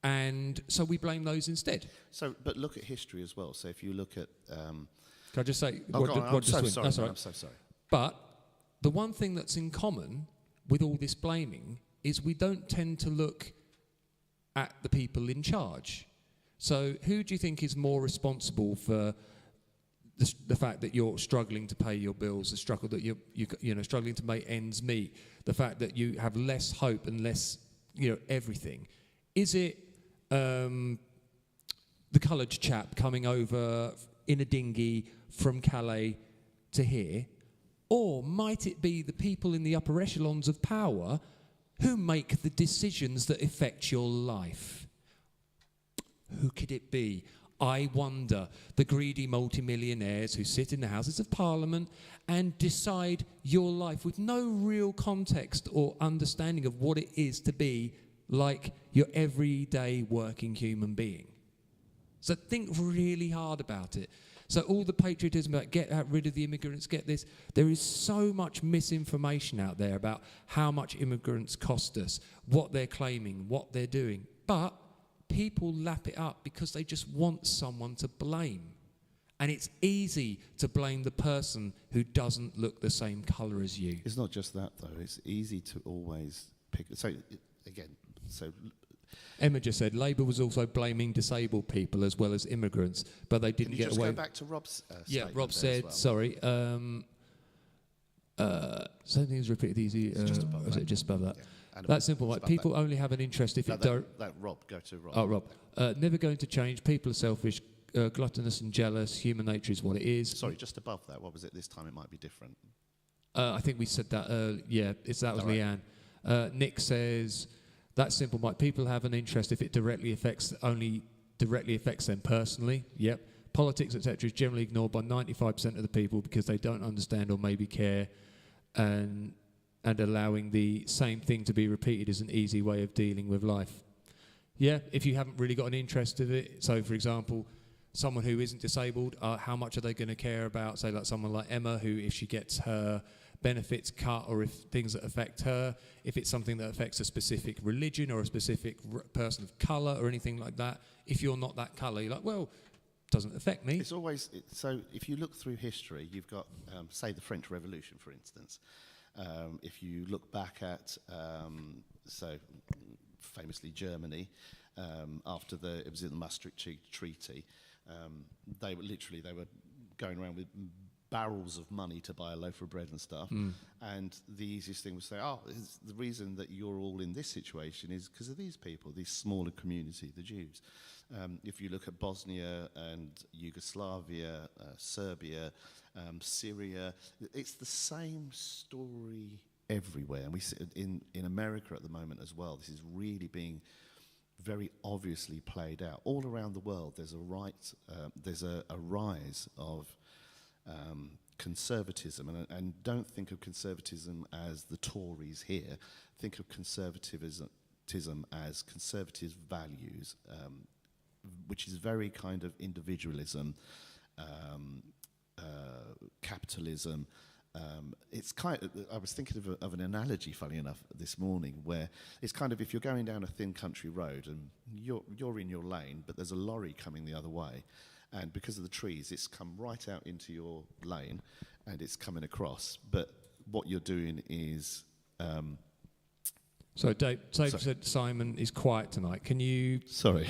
And so we blame those instead. So, but look at history as well. So if you look at... Can I just say... Oh, go on, I'm so sorry. That's all right. I'm so sorry. But the one thing that's in common with all this blaming is we don't tend to look at the people in charge. So who do you think is more responsible for the fact that you're struggling to pay your bills, the struggle that you know, struggling to make ends meet, the fact that you have less hope and less, you know, everything? Is it the coloured chap coming over in a dinghy from Calais to here? Or might it be the people in the upper echelons of power who make the decisions that affect your life? Who could it be? I wonder. The greedy multimillionaires who sit in the Houses of Parliament and decide your life with no real context or understanding of what it is to be like your everyday working human being. So think really hard about it. So all the patriotism about get rid of the immigrants, get this, there is so much misinformation out there about how much immigrants cost us, what they're claiming, what they're doing. But people lap it up because they just want someone to blame. And it's easy to blame the person who doesn't look the same colour as you. It's not just that, though. It's easy to always pick... So, again, so... Emma just said Labour was also blaming disabled people as well as immigrants, but they didn't Can you get just away. go back to Rob's Yeah, statement Rob there said, as well? sorry, same thing is repeated easy. just above Was that. it just above that? Yeah, and That's simple, it's right? above People that. only have an interest if No, it don't. Rob, go to Rob. Oh, Rob. Never going to change. People are selfish, gluttonous and jealous. Human nature is what it is. Sorry, just above that. What was it? This time it might be different. I think we said that. Yeah, that was All right. Leanne. Nick says, that's simple, Mike. People have an interest if it only directly affects them personally. Yep. Politics, etc., is generally ignored by 95% of the people because they don't understand or maybe care, and allowing the same thing to be repeated is an easy way of dealing with life. Yeah, if you haven't really got an interest in it. So, for example, someone who isn't disabled, how much are they going to care about, say, like someone like Emma, who if she gets her benefits cut or if things that affect her, if it's something that affects a specific religion or a specific person of colour or anything like that, if you're not that colour, you're like, well, doesn't affect me. It's always... So if you look through history, you've got, say, the French Revolution, for instance. If you look back at, so famously Germany, after it was in the Maastricht Treaty, they were going around with barrels of money to buy a loaf of bread and stuff. And the easiest thing was to say, the reason that you're all in this situation is because of these people, this smaller community, the Jews. If you look at Bosnia and Yugoslavia, Serbia, Syria, it's the same story everywhere. And we see it in America at the moment as well. This is really being very obviously played out. All around the world, there's a rise of conservatism, and don't think of conservatism as the Tories here. Think of conservatism as conservative values, which is very kind of individualism, capitalism. It's kind of, I was thinking of an analogy, funny enough, this morning, where it's kind of if you're going down a thin country road and you're in your lane, but there's a lorry coming the other way, and because of the trees, it's come right out into your lane, and it's coming across. But what you're doing is... So Dave said Simon is quiet tonight. Can you... Sorry.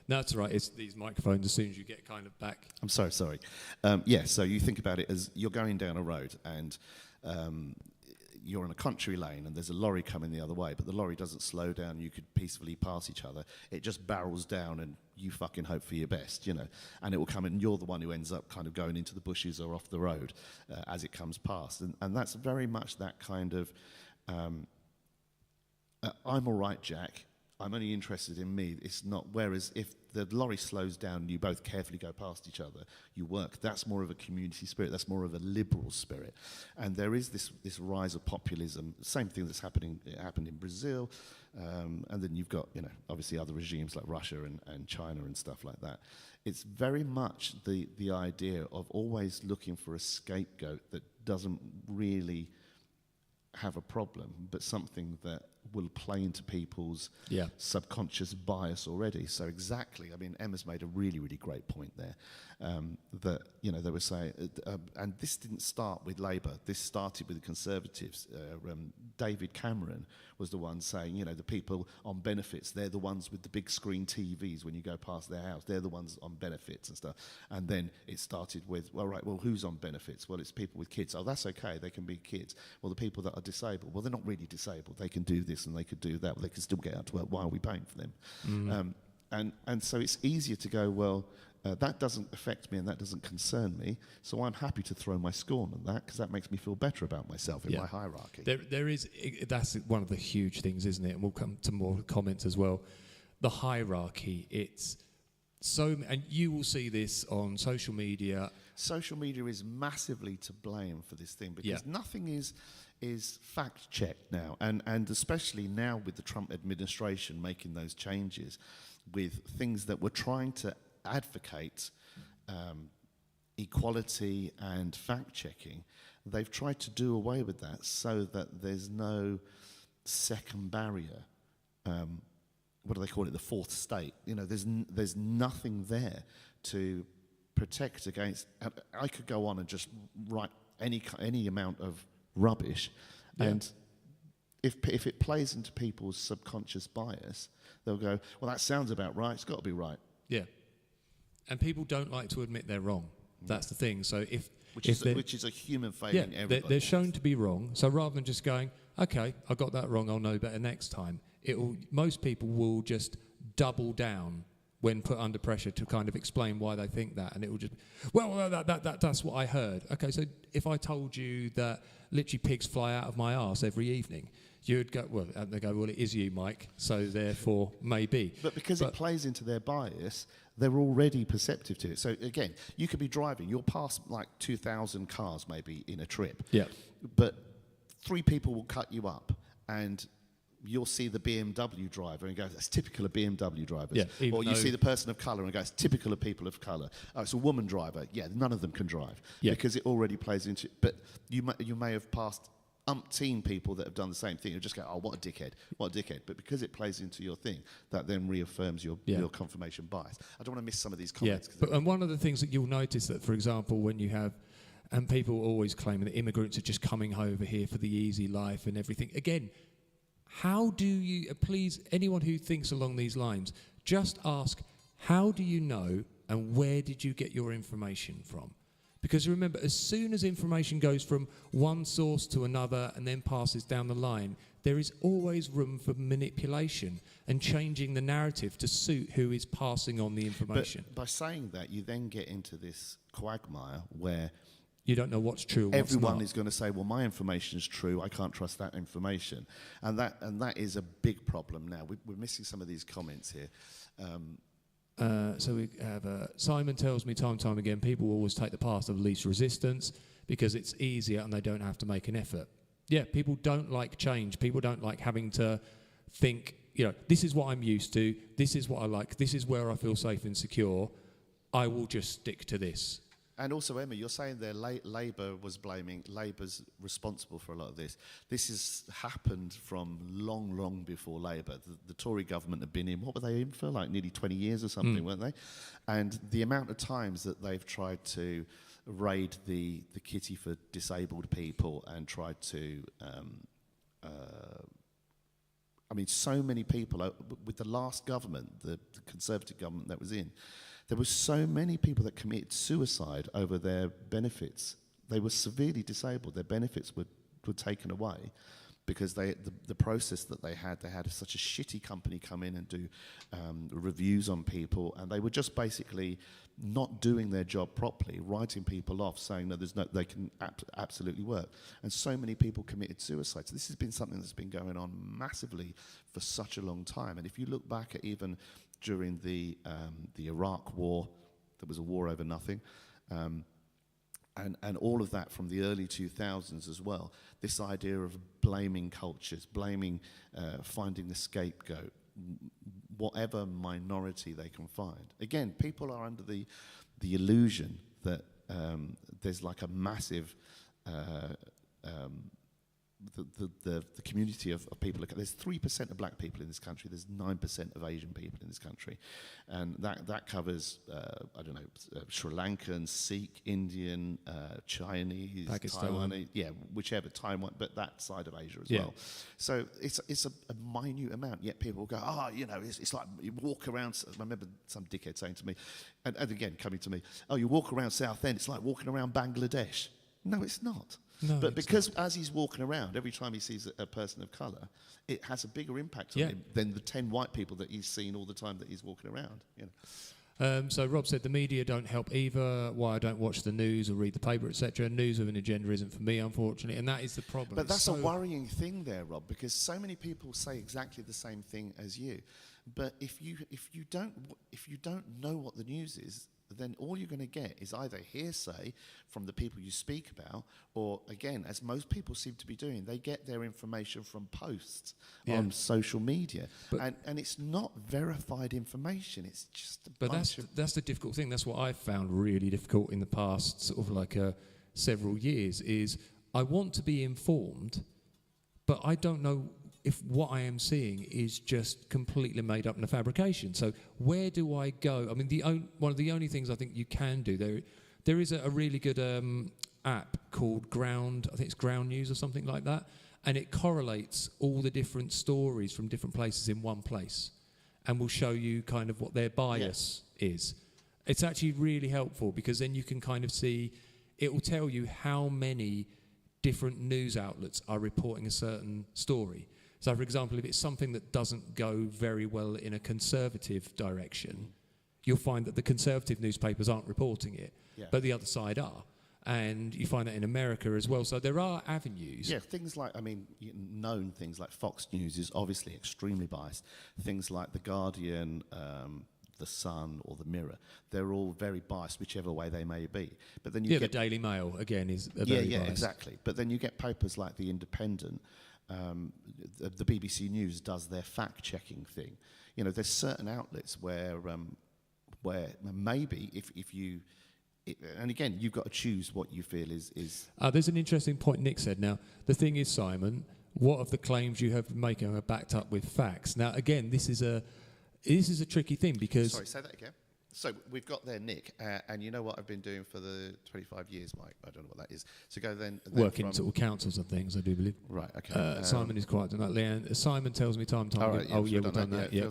No, that's right. It's these microphones. As soon as you get kind of back, I'm sorry. Yeah, so you think about it as you're going down a road and you're in a country lane and there's a lorry coming the other way, but the lorry doesn't slow down. You could peacefully pass each other. It just barrels down and you fucking hope for your best, and it will come in and you're the one who ends up kind of going into the bushes or off the road as it comes past. And that's very much that kind of, I'm all right, Jack. I'm only interested in me. It's not. Whereas if the lorry slows down and you both carefully go past each other, you work. That's more of a community spirit. That's more of a liberal spirit. And there is this rise of populism. Same thing that's happening. It happened in Brazil, and then you've got obviously other regimes like Russia and China and stuff like that. It's very much the idea of always looking for a scapegoat that doesn't really have a problem, but something that will play into people's subconscious bias already. So exactly, I mean, Emma's made a really, really great point there, that, they were saying, and this didn't start with Labour, this started with the Conservatives. David Cameron was the one saying, the people on benefits, they're the ones with the big screen TVs when you go past their house, they're the ones on benefits and stuff. And then it started with, well, who's on benefits? Well, it's people with kids. Oh, that's okay, they can be kids. Well, the people that are disabled, well, they're not really disabled, they can do this and they could do that, but they can still get out to work. Why are we paying for them? And so it's easier to go, well, that doesn't affect me and that doesn't concern me, so I'm happy to throw my scorn at that because that makes me feel better about myself in my hierarchy. There is, that's one of the huge things, isn't it? And we'll come to more comments as well. The hierarchy, it's so, and you will see this on social media. Social media is massively to blame for this thing because nothing is fact-checked now, and especially now with the Trump administration making those changes with things that were trying to advocate equality and fact-checking, they've tried to do away with that so that there's no second barrier. What do they call it? The fourth state. There's nothing there to protect against. I could go on and just write any amount of rubbish, and if it plays into people's subconscious bias, they'll go, well, that sounds about right, it's got to be right. Yeah. And people don't like to admit they're wrong. That's the thing. So which is a human failing everybody. They're shown to be wrong. So rather than just going, okay, I got that wrong, I'll know better next time, most people will just double down when put under pressure to kind of explain why they think that, and it will just, that's what I heard. Okay, so if I told you that literally pigs fly out of my arse every evening, you'd go, and they go, well, it is you, Mike, so therefore maybe. But because it plays into their bias, they're already perceptive to it. So again, you could be driving, you'll pass like 2,000 cars maybe in a trip, but 3 people will cut you up, and you'll see the BMW driver and go, that's typical of BMW drivers. Or you see the person of colour and go, it's typical of people of colour. Oh, it's a woman driver. Yeah, none of them can drive because it already plays into it. But you may have passed umpteen people that have done the same thing. You just go, oh, what a dickhead, what a dickhead. But because it plays into your thing, that then reaffirms your confirmation bias. I don't want to miss some of these comments. And one of the things that you'll notice that, for example, when you have, and people always claim that immigrants are just coming over here for the easy life and everything. Again, how do you, please, anyone who thinks along these lines, just ask, how do you know and where did you get your information from? Because remember, as soon as information goes from one source to another and then passes down the line, there is always room for manipulation and changing the narrative to suit who is passing on the information. But by saying that, you then get into this quagmire where you don't know what's true and what's not. Everyone is going to say, well, my information is true, I can't trust that information. And that is a big problem now. We're missing some of these comments here. So we have Simon tells me time and time again, people always take the path of least resistance because it's easier and they don't have to make an effort. Yeah, people don't like change. People don't like having to think, this is what I'm used to, this is what I like, this is where I feel safe and secure, I will just stick to this. And also, Emma, you're saying there Labour's responsible for a lot of this. This has happened from long, long before Labour. The Tory government have been in, what were they in for, like nearly 20 years or something, weren't they? And the amount of times that they've tried to raid the kitty for disabled people and tried to I mean, so many people, with the last government, the Conservative government that was in, there were so many people that committed suicide over their benefits. They were severely disabled. Their benefits were taken away because the process that they had such a shitty company come in and do reviews on people, and they were just basically not doing their job properly, writing people off, saying no, they can absolutely work. And so many people committed suicide. So this has been something that's been going on massively for such a long time. And if you look back at even during the Iraq War, there was a war over nothing. And all of that from the early 2000s as well. This idea of blaming cultures, finding the scapegoat, whatever minority they can find. Again, people are under the illusion that there's like a massive the community of people. There's 3% of black people in this country. There's 9% of Asian people in this country, and that covers Sri Lankan, Sikh, Indian, Chinese, Pakistan. Taiwanese, whichever, Taiwan, but that side of Asia as Yeah. well. So it's a minute amount. Yet people will go, it's like you walk around. I remember some dickhead saying to me, and again coming to me, you walk around Southend. It's like walking around Bangladesh. No, it's not. No, but it's because as he's walking around, every time he sees a person of colour, it has a bigger impact on him than the 10 white people that he's seen all the time that he's walking around. So Rob said the media don't help either. Why I don't watch the news or read the paper, etc. News with an agenda isn't for me, unfortunately, and that is the problem. But that's a worrying thing there, Rob, because so many people say exactly the same thing as you. But if you don't know what the news is, then all you're going to get is either hearsay from the people you speak about, or, again, as most people seem to be doing, they get their information from posts on social media. And it's not verified information. It's just a bunch of... That's the difficult thing. That's what I've found really difficult in the past sort of like several years, is I want to be informed, but I don't know if what I am seeing is just completely made up in a fabrication. So where do I go? I mean, one of the only things I think you can do, there is a really good app called Ground, I think it's Ground News or something like that, and it correlates all the different stories from different places in one place and will show you kind of what their bias is. It's actually really helpful because then you can kind of see, it will tell you how many different news outlets are reporting a certain story. So, for example, if it's something that doesn't go very well in a conservative direction, you'll find that the conservative newspapers aren't reporting it, but the other side are. And you find that in America as well. So there are avenues. Yeah, things like, known things like Fox News is obviously extremely biased. Things like The Guardian, The Sun or The Mirror, they're all very biased, whichever way they may be. But then you get the Daily Mail, again, is very biased. Exactly. But then you get papers like The Independent. The BBC News does their fact-checking thing. There's certain outlets where maybe if you... and again, you've got to choose what you feel is... There's an interesting point Nick said. Now, the thing is, Simon, what of the claims you have making are backed up with facts? Now, again, this is a tricky thing because... Sorry, say that again. So we've got there Nick, and you know what I've been doing for the 25 years, Mike? I don't know what that is. So go then working sort of councils and things, I do believe. Right, okay. Simon is quite done that. Leanne, Simon tells me time and time again, we've done that. Yeah.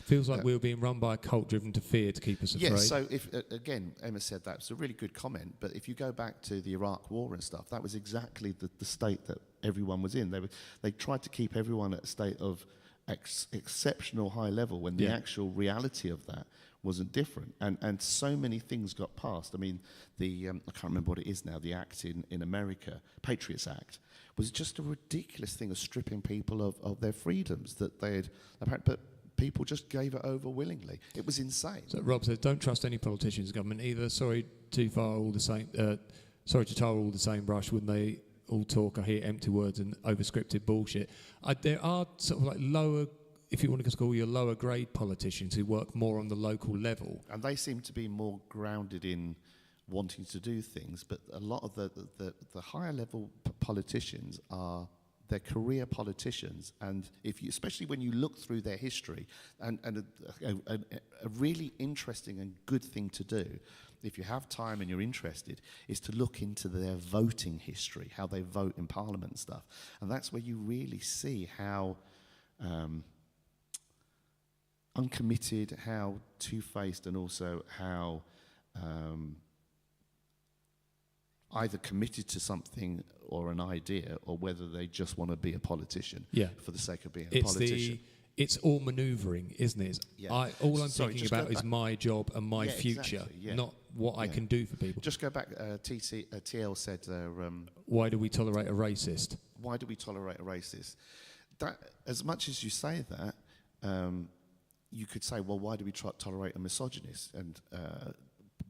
Feels like we were being run by a cult driven to fear to keep us afraid. Yes, so if, again, Emma said that. It's a really good comment, but if you go back to the Iraq War and stuff, that was exactly the state that everyone was in. They tried to keep everyone at a state of exceptional high level when the actual reality of that wasn't different, and so many things got passed. I mean, I can't remember what it is now, the act in America, Patriots Act, was just a ridiculous thing of stripping people of their freedoms that they had, but people just gave it over willingly. It was insane. So Rob says, don't trust any politicians, government either. Sorry to tar all the same brush, wouldn't they all talk? I hear empty words and over-scripted bullshit. There are sort of like lower, if you want to call your lower grade politicians who work more on the local level. And they seem to be more grounded in wanting to do things, but a lot of the higher level politicians they're career politicians, and especially when you look through their history, and a really interesting and good thing to do, if you have time and you're interested, is to look into their voting history, how they vote in Parliament and stuff, and that's where you really see how uncommitted, how two-faced, and also how either committed to something or an idea, or whether they just want to be a politician for the sake of being a politician. It's all manoeuvring, isn't it? Yeah. All I'm Sorry, thinking just go about is back. my job and my Yeah, future, exactly, yeah. not what I Yeah. can do for people. Just go back. TL said, Why do we tolerate a racist? "Why do we tolerate a racist?" That, as much as you say that, you could say, "Well, why do we tolerate a misogynist?" And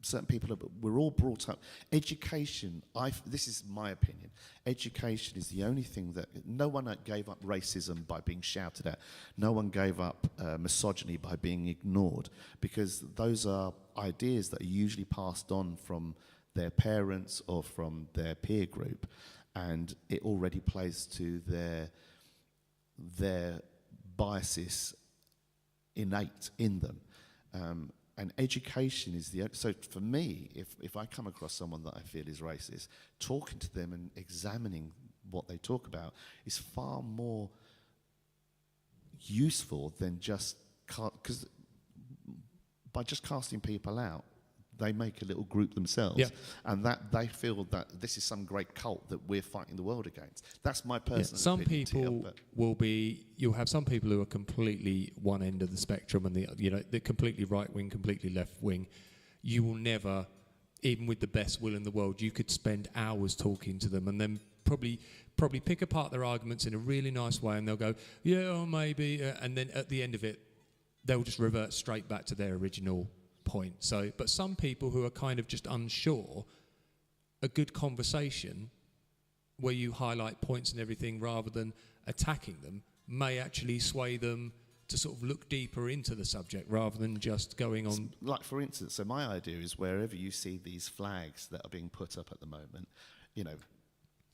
certain people we're all brought up. Education. This is my opinion. Education is the only thing that no one gave up racism by being shouted at. No one gave up misogyny by being ignored, because those are ideas that are usually passed on from their parents or from their peer group, and it already plays to their biases innate in them. And education is so for me, if I come across someone that I feel is racist, talking to them and examining what they talk about is far more useful than just, because by just casting people out, they make a little group themselves, and that they feel that this is some great cult that we're fighting the world against. That's my personal Some opinion. people you'll have some people who are completely one end of the spectrum, and they're completely right wing, completely left wing. You will never, even with the best will in the world, you could spend hours talking to them and then probably pick apart their arguments in a really nice way, and they'll go, yeah, or maybe, and then at the end of it, they'll just revert straight back to their original point. So, but some people who are kind of just unsure, a good conversation where you highlight points and everything rather than attacking them may actually sway them to sort of look deeper into the subject rather than just going on. Like, for instance, so my idea is wherever you see these flags that are being put up at the moment,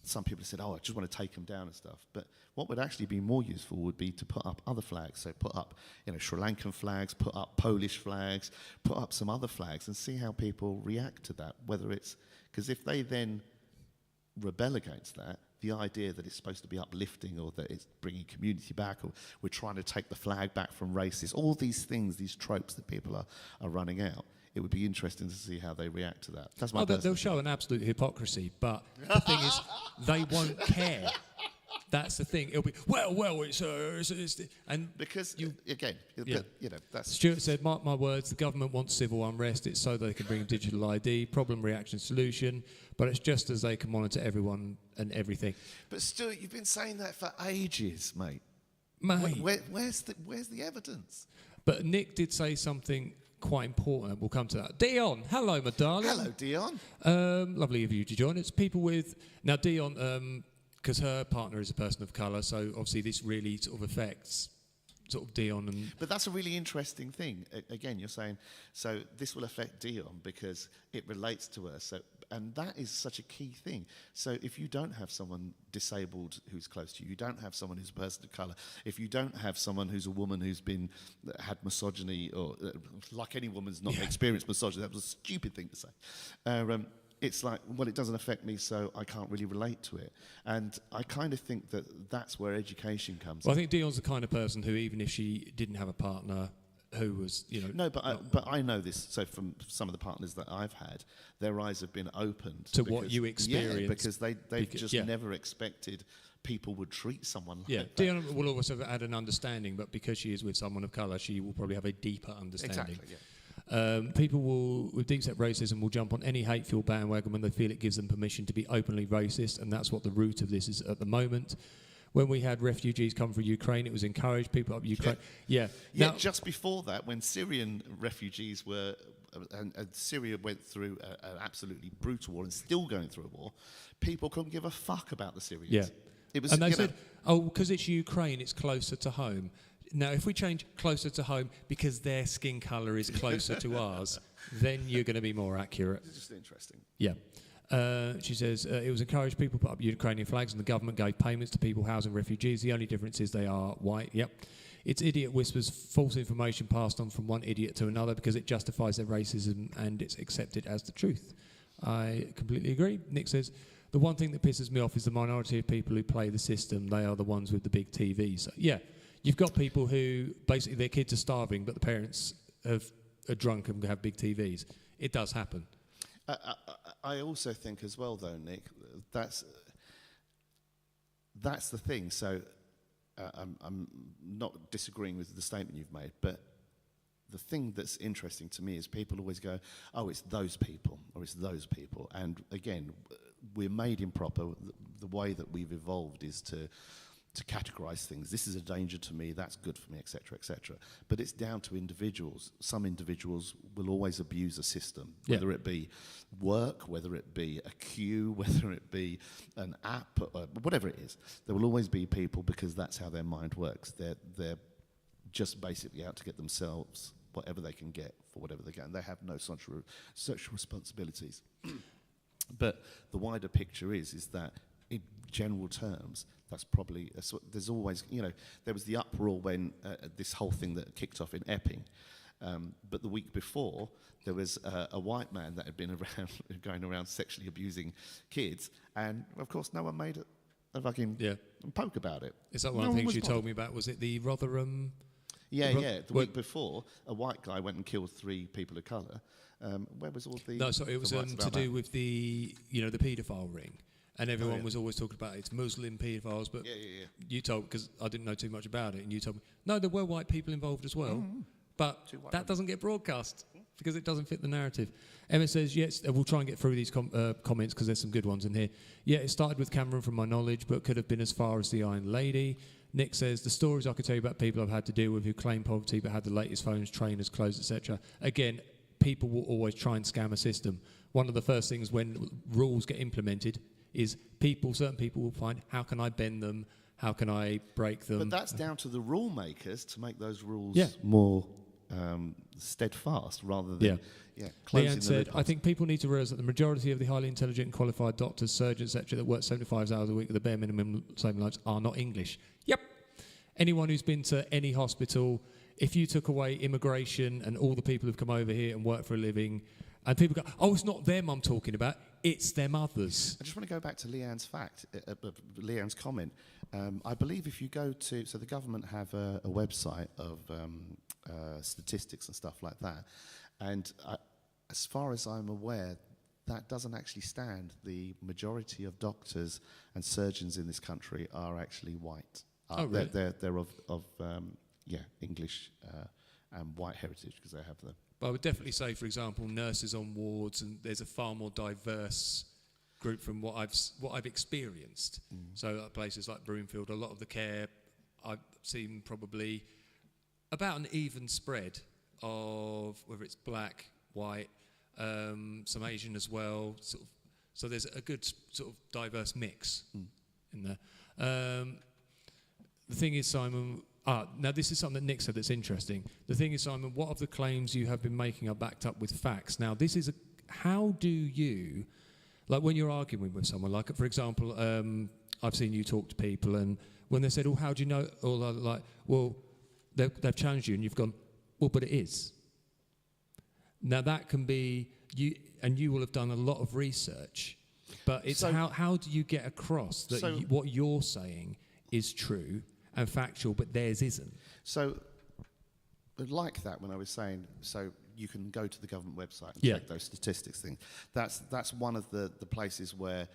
some people have said, oh, I just want to take them down and stuff. But what would actually be more useful would be to put up other flags. So put up, Sri Lankan flags, put up Polish flags, put up some other flags, and see how people react to that. Whether it's, because if they then rebel against that, the idea that it's supposed to be uplifting, or that it's bringing community back, or we're trying to take the flag back from racists, all these things, these tropes that people are running out, it would be interesting to see how they react to that. That's my They'll show an absolute hypocrisy, but the thing is, they won't care. That's the thing. It'll be, it's and because that's Stuart said, mark my words, the government wants civil unrest. It's so they can bring digital ID, problem, reaction, solution, but it's just as they can monitor everyone and everything. But Stuart, you've been saying that for ages, mate. Where's the evidence? But Nick did say something quite important. We'll come to that. Dion, hello, my darling. Hello, Dion. Lovely of you to join. It's people with... Now, Dion, because her partner is a person of colour, so obviously this really sort of affects sort of Dion. But that's a really interesting thing. Again, you're saying, so this will affect Dion because it relates to her. So, and that is such a key thing. So if you don't have someone disabled who's close to you, you don't have someone who's a person of colour, if you don't have someone who's a woman who's had misogyny, or like any woman's not experienced misogyny, that was a stupid thing to say. It's like, well, it doesn't affect me, so I can't really relate to it. And I kind of think that that's where education comes in. I think Dion's the kind of person who, even if she didn't have a partner who was, No, but I know this. So from some of the partners that I've had, their eyes have been opened to what you experienced. Yeah, because they've just never expected people would treat someone like that. Dion will always have had an understanding, but because she is with someone of colour, she will probably have a deeper understanding. Exactly, yeah. People with deep-set racism will jump on any hate-fueled bandwagon when they feel it gives them permission to be openly racist, and that's what the root of this is at the moment. When we had refugees come from Ukraine, it was encouraged. People up Ukraine, Now, just before that, when Syrian refugees were, and Syria went through an absolutely brutal war and still going through a war, people couldn't give a fuck about the Syrians. Yeah. It was, and they said, because it's Ukraine, it's closer to home. Now, if we change closer to home because their skin colour is closer to ours, then you're going to be more accurate. It's just interesting. Yeah. She says, it was encouraged people put up Ukrainian flags and the government gave payments to people housing refugees. The only difference is they are white. Yep. It's idiot whispers, false information passed on from one idiot to another because it justifies their racism and it's accepted as the truth. I completely agree. Nick says, the one thing that pisses me off is the minority of people who play the system. They are the ones with the big TVs. So, yeah. You've got people who basically their kids are starving, but the parents are drunk and have big TVs. It does happen. I also think as well, though, Nick, that's the thing. So I'm not disagreeing with the statement you've made, but the thing that's interesting to me is people always go, oh, it's those people, or it's those people. And again, we're made improper. The way that we've evolved is to categorise things. This is a danger to me, that's good for me, etc., etc. But it's down to individuals. Some individuals will always abuse a system, whether it be work, whether it be a queue, whether it be an app, whatever it is. There will always be people, because that's how their mind works. They're just basically out to get themselves whatever they can get for whatever they get, and they have no social responsibilities. But the wider picture is that in general terms, that's probably, there's always, there was the uproar when this whole thing that kicked off in Epping, but the week before, there was a white man that had been around, going around sexually abusing kids, and of course no one made a fucking poke about it. Is that one of the things you told me about? Was it the Rotherham? The week before, a white guy went and killed 3 people of colour. Where was all the... No, sorry, it was to do with the paedophile ring. And everyone was always talking about it's Muslim paedophiles, but you told, because I didn't know too much about it, and you told me, no, there were white people involved as well, but that doesn't get broadcast because it doesn't fit the narrative. Emma says, yes, we'll try and get through these comments because there's some good ones in here. Yeah, it started with Cameron from my knowledge, but could have been as far as the Iron Lady. Nick says, the stories I could tell you about people I've had to deal with who claim poverty but had the latest phones, trainers, clothes, etc. Again, people will always try and scam a system. One of the first things when rules get implemented is certain people will find, how can I bend them? How can I break them? But that's down to the rule makers to make those rules more steadfast rather than closing Leanne said, I think people need to realise that the majority of the highly intelligent and qualified doctors, surgeons, etc. that work 75 hours a week with the bare minimum saving lives are not English. Yep. Anyone who's been to any hospital, if you took away immigration and all the people who've come over here and work for a living, and people go, oh, it's not them I'm talking about, it's them others. I just want to go back to Leanne's Leanne's comment. I believe if you go to, so the government have a website of statistics and stuff like that, and as far as I'm aware, that doesn't actually stand. The majority of doctors and surgeons in this country are actually white. Oh, really? They're of English and white heritage because they have them. But I would definitely say, for example, nurses on wards, and there's a far more diverse group from what I've experienced. So at places like Broomfield, a lot of the care I've seen probably about an even spread of whether it's black, white, some Asian as well. So there's a good sort of diverse mix in there. The thing is, Simon, now this is something that Nick said that's interesting. The thing is, Simon, what of the claims you have been making are backed up with facts? Now, this is how do you, like when you're arguing with someone, like for example, I've seen you talk to people, and when they said, oh, how do you know, or like, well, they've challenged you, and you've gone, well, but it is. Now that can be, you will have done a lot of research, but it's how do you get across that what you're saying is true and factual, but theirs isn't? So, like that, when I was saying, so you can go to the government website and check those statistics things. That's one of the places where,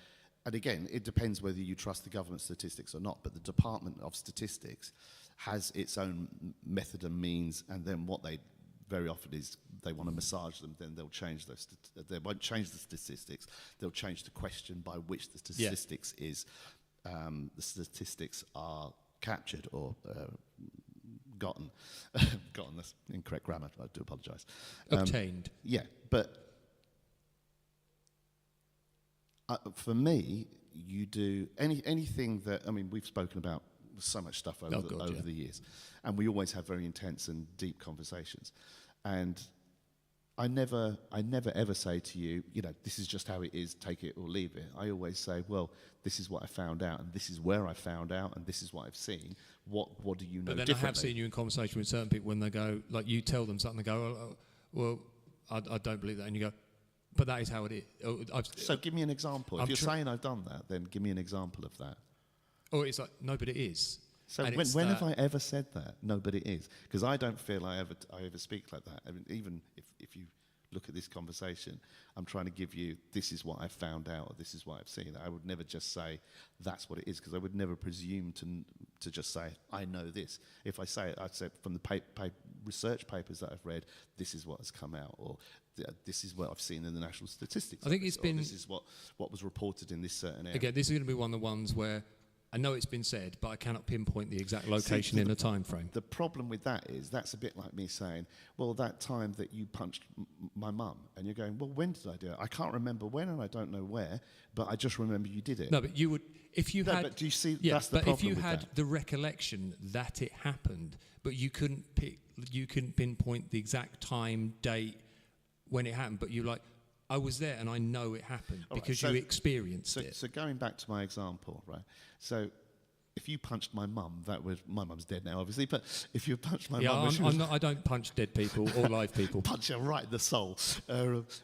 and again, it depends whether you trust the government statistics or not, but the Department of Statistics has its own method and means, and then what they very often is they want to massage them, then they'll change those. They won't change the statistics. They'll change the question by which the statistics is. The statistics are captured or gotten. Gotten, that's incorrect grammar. I do apologise. Obtained. Yeah, but for me, you do anything that, I mean, we've spoken about so much stuff over the years, and we always have very intense and deep conversations, and I never ever say to you, this is just how it is, take it or leave it. I always say, well, this is what I found out, and this is where I found out, and this is what I've seen. What do you know? But then I have seen you in conversation with certain people when they go, like you tell them something, they go, well, I don't believe that, and you go, but that is how it is. So give me an example. If you're saying I've done that, then give me an example of that. Or it's like, no, but it is. So And when have I ever said that? No, but it is. Because I don't feel I ever speak like that. I mean, even if you look at this conversation, I'm trying to give you, this is what I've found out, or this is what I've seen. I would never just say, that's what it is, because I would never presume to just say, I know this. If I say it, I'd say from the research papers that I've read, this is what has come out, or this is what I've seen in the national statistics. I think it's been... This is what was reported in this certain area. Again, this is going to be one of the ones where I know it's been said, but I cannot pinpoint the exact location in a time frame. The problem with that is that's a bit like me saying, well, that time that you punched my mum, and you're going, well, when did I do it? I can't remember when, and I don't know where, but I just remember you did it. No, but you would, if you had... But do you see, yeah, that's the but problem if you with had that. the recollection that it happened, but you couldn't pinpoint the exact time, date, when it happened, but you're like, I was there and I know it happened because you experienced it. So going back to my example, right? So if you punched my mum, my mum's dead now, obviously. But if you punched my mum, I don't punch dead people or live people. punch her right in the soul.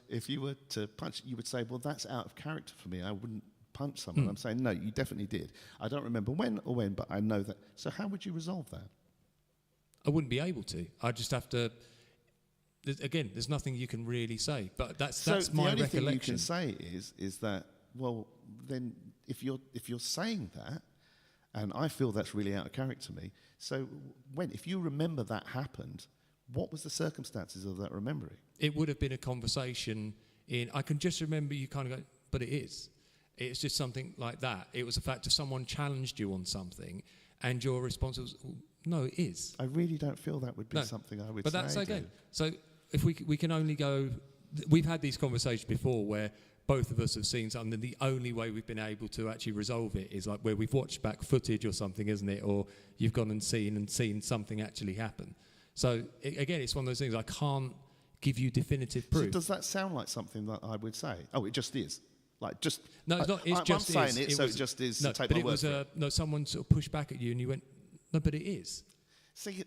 If you were to punch, you would say, well, that's out of character for me. I wouldn't punch someone. I'm saying, no, you definitely did. I don't remember when, but I know that. So how would you resolve that? I wouldn't be able to. I just have to. Again, there's nothing you can really say, but that's my the only recollection. thing you can say is that, well, then if you're saying that, and I feel that's really out of character to me. So if you remember that happened, what was the circumstances of that remembering? It would have been a conversation I can just remember you kind of go, but it is. It's just something like that. It was the fact if someone challenged you on something and your response was, no, it is. I really don't feel that would be something I would say. But that's okay. So if we can only go, we've had these conversations before where both of us have seen something, and the only way we've been able to actually resolve it is like where we've watched back footage or something, isn't it? Or you've gone and seen something actually happen. So again, it's one of those things I can't give you definitive proof. So does that sound like something that I would say? Oh, it just is. Like just. No, it's not. It's just I'm saying is. it, so it just is. No, take but my it word was for it. no. Someone sort of pushed back at you, and you went, no, but it is. See,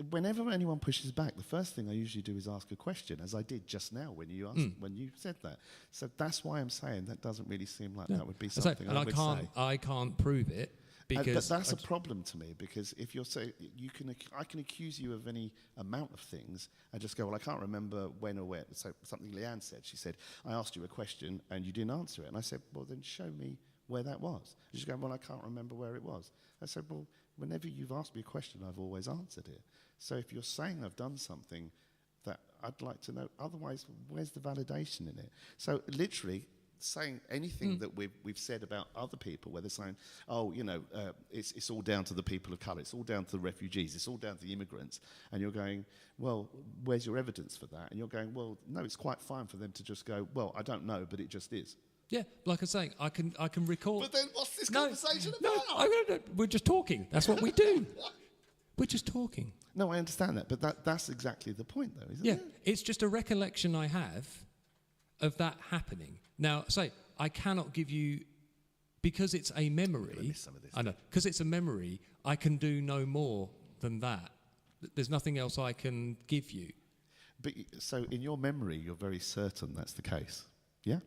whenever anyone pushes back, the first thing I usually do is ask a question, as I did just now when you asked, when you said that. So that's why I'm saying that doesn't really seem like that would be something I would say. I can't prove it because. But that's a problem to me, because if you're saying I can accuse you of any amount of things and just go, well, I can't remember when or where. So something Leanne said. She said, I asked you a question and you didn't answer it, and I said, well, then show me where that was. She's going, well, I can't remember where it was. I said, well, whenever you've asked me a question, I've always answered it. So if you're saying I've done something, that I'd like to know. Otherwise, where's the validation in it? So literally saying anything that we've said about other people, where they're saying, oh, it's all down to the people of colour, it's all down to the refugees, it's all down to the immigrants, and you're going, well, where's your evidence for that? And you're going, well, no, it's quite fine for them to just go, well, I don't know, but it just is. Yeah, like I say, I can recall. But then what's this conversation about? No, we're just talking. That's what we do. We're just talking. No, I understand that, but that's exactly the point, though, isn't it? Yeah, it's just a recollection I have of that happening. Now, I cannot give you, because it's a memory. Some of this. I know, because it's a memory, I can do no more than that. There's nothing else I can give you. But so in your memory, you're very certain that's the case, yeah?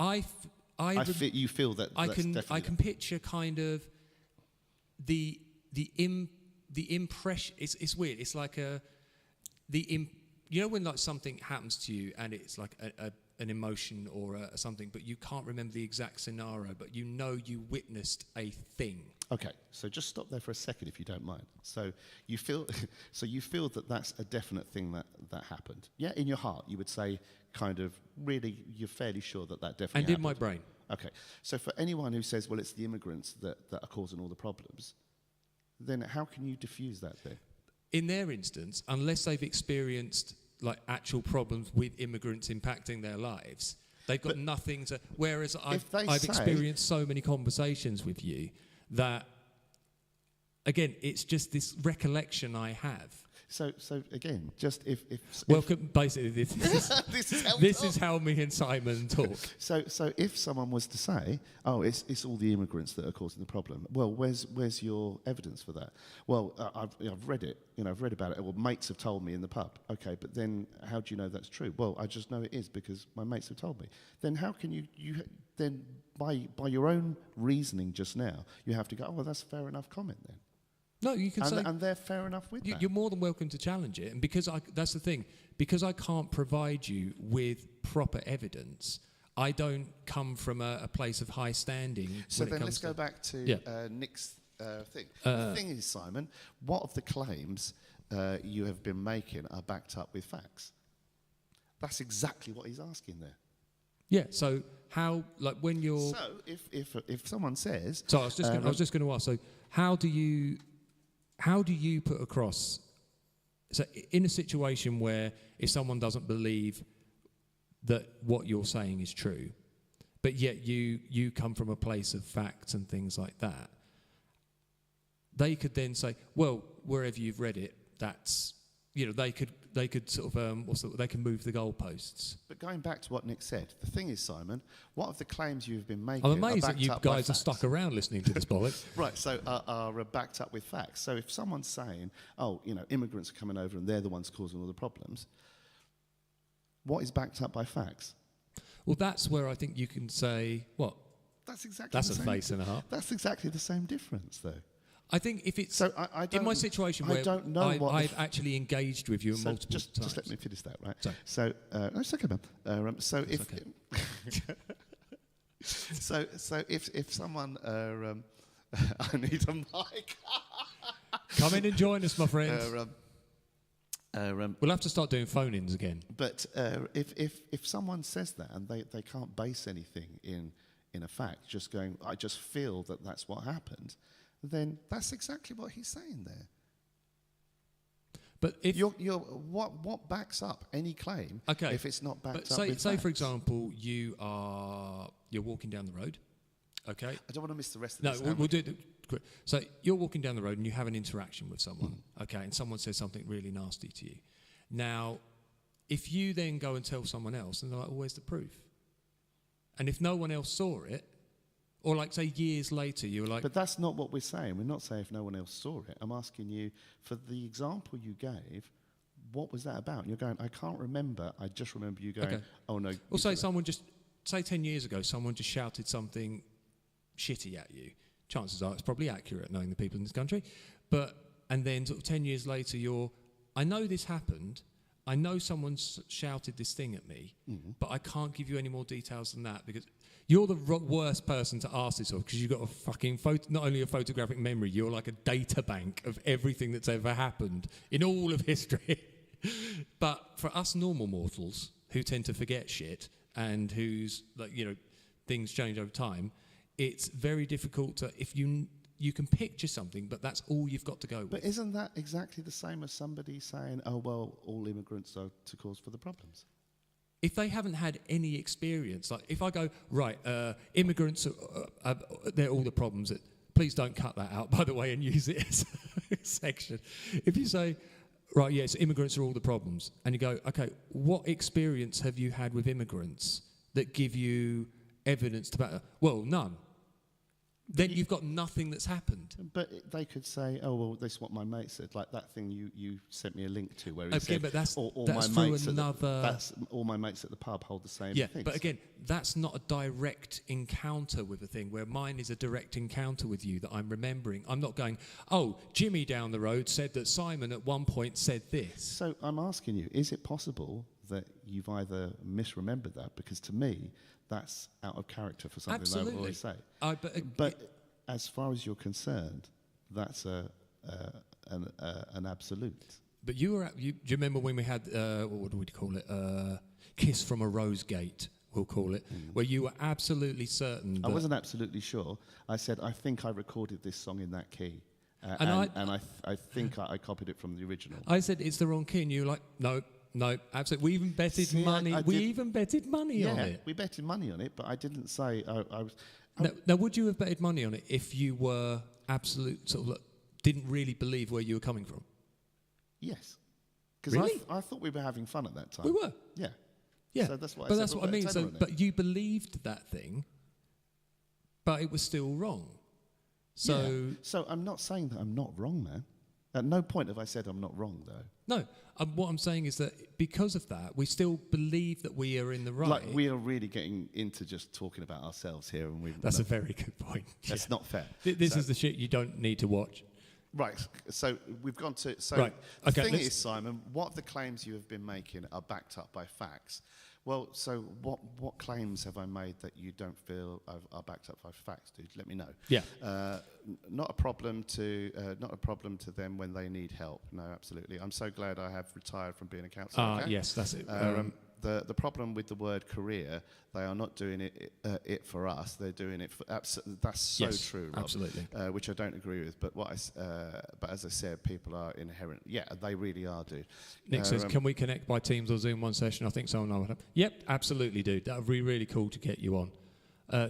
You feel that I that's can definitely I can picture kind of the impression. It's weird. It's like you know when like something happens to you and it's like an emotion or something, but you can't remember the exact scenario, but you know you witnessed a thing. Okay, so just stop there for a second if you don't mind. So you feel that that's a definite thing that happened. Yeah, in your heart you would say, kind of, really, you're fairly sure that definitely happened. And in my brain. Okay, so for anyone who says, well, it's the immigrants that are causing all the problems, then how can you diffuse that then? In their instance, unless they've experienced like actual problems with immigrants impacting their lives, they've got nothing to. Whereas I've experienced so many conversations with you that, again, it's just this recollection I have. So again, just if basically this is how me and Simon talk. So if someone was to say, oh, it's all the immigrants that are causing the problem, well, where's your evidence for that? Well, I've read it, I've read about it. Well, mates have told me in the pub. Okay, but then how do you know that's true? Well, I just know it is because my mates have told me. Then how can you then by your own reasoning just now, you have to go, oh, well, that's a fair enough comment then. No, you can say... And they're fair enough with that. You're more than welcome to challenge it. And that's the thing. Because I can't provide you with proper evidence, I don't come from a place of high standing. So then let's go back to Nick's thing. The thing is, Simon, what of the claims you have been making are backed up with facts? That's exactly what he's asking there. Yeah, so how, like when you're... So if someone says... So I was just going to ask, so how do you put across... So in a situation where if someone doesn't believe that what you're saying is true, but yet you come from a place of facts and things like that, they could then say, well, wherever you've read it, that's, they could sort of, they can move the goalposts. But going back to what Nick said, the thing is, Simon, what of the claims you've been making I'm amazed are that you backed up by guys are facts? stuck around listening to this bollocks. Right, so are backed up with facts. So if someone's saying, immigrants are coming over and they're the ones causing all the problems, what is backed up by facts? Well, that's where I think you can say, what? That's a face and a half. That's exactly the same difference, though. I think if it's So I don't, in my situation I where don't know I've actually engaged with you so multiple times. just let me finish that, right? Sorry. So no, it's okay, man. So if so if someone I need a mic. Come in and join us, my friends. We'll have to start doing phone-ins again. But if someone says that and they can't base anything in a fact, just going, I just feel that that's what happened, then that's exactly what he's saying there. But if you're what backs up any claim if it's not backed up with say facts? for example you're walking down the road, okay? I don't want to miss the rest of No, this. we'll do it quick. So you're walking down the road and you have an interaction with someone, okay, and someone says something really nasty to you. Now, if you then go and tell someone else, and they're like, well, where's the proof? And if no one else saw it, or like say years later, you were like... But that's not what we're saying. We're not saying if no one else saw it. I'm asking you, for the example you gave, what was that about? And you're going, I can't remember. I just remember you going, oh no. Or say 10 years ago, someone just shouted something shitty at you. Chances are it's probably accurate, knowing the people in this country. And then sort of 10 years later, I know this happened. I know someone shouted this thing at me, but I can't give you any more details than that because you're the worst person to ask this of because you've got a fucking not only a photographic memory, you're like a data bank of everything that's ever happened in all of history. But for us normal mortals who tend to forget shit and whose things change over time, it's very difficult to if you can picture something, but that's all you've got to go with. But isn't that exactly the same as somebody saying, oh, well, all immigrants are to cause for the problems? If they haven't had any experience, like if I go, right, immigrants, they're all the problems. Please don't cut that out, by the way, and use it as a section. If you say, right, yes, immigrants are all the problems, and you go, okay, what experience have you had with immigrants that give you evidence to back that? Well, none. Then you've got nothing that's happened. But they could say, oh, well, this is what my mate said, like that thing you sent me a link to where he said, but that's all through another... all my mates at the pub hold the same Yeah, things. but again, that's not a direct encounter with a thing, where mine is a direct encounter with you that I'm remembering. I'm not going, oh, Jimmy down the road said that Simon at one point said this. So I'm asking you, is it possible that you've either misremembered that? Because to me, that's out of character for something Absolutely. I would always say. But as far as you're concerned, that's an absolute. But do you remember when we had, what do we call it, Kiss from a Rose Gate, we'll call it, where you were absolutely certain that... I wasn't absolutely sure. I said, I think I recorded this song in that key. I think I copied it from the original. I said, it's the wrong key, and you were like, no, absolutely. We even betted money. We even betted money on it. We betted money on it, but I didn't say I was. Now, would you have betted money on it if you were didn't really believe where you were coming from? Yes, because really? I thought we were having fun at that time. We were. Yeah. So that's what. But that's what I mean. So, but you believed that thing, but it was still wrong. So, yeah. So I'm not saying that I'm not wrong, man. At no point have I said I'm not wrong, though. No, what I'm saying is that because of that, we still believe that we are in the right. Like, we are really getting into just talking about ourselves here. And That's a very good point. That's not fair. This is the shit you don't need to watch. Right, so we've gone to... So Right, okay, the thing let's- is, Simon, what of the claims you have been making are backed up by facts? Well, so what claims have I made that you don't feel are backed up by facts, dude? Let me know. Yeah. Not a problem to them when they need help. No, absolutely. I'm so glad I have retired from being a counsellor. Okay? Yes, that's it. The problem with the word career, they are not doing it for us. They're doing it for that's so Yes, true, Rob, absolutely. which I don't agree with. But but as I said, people are inherent. Yeah, they really are, dude. Nick says, can we connect by Teams or Zoom one session? I think someone would. Yep, absolutely, dude. That would be really cool to get you on.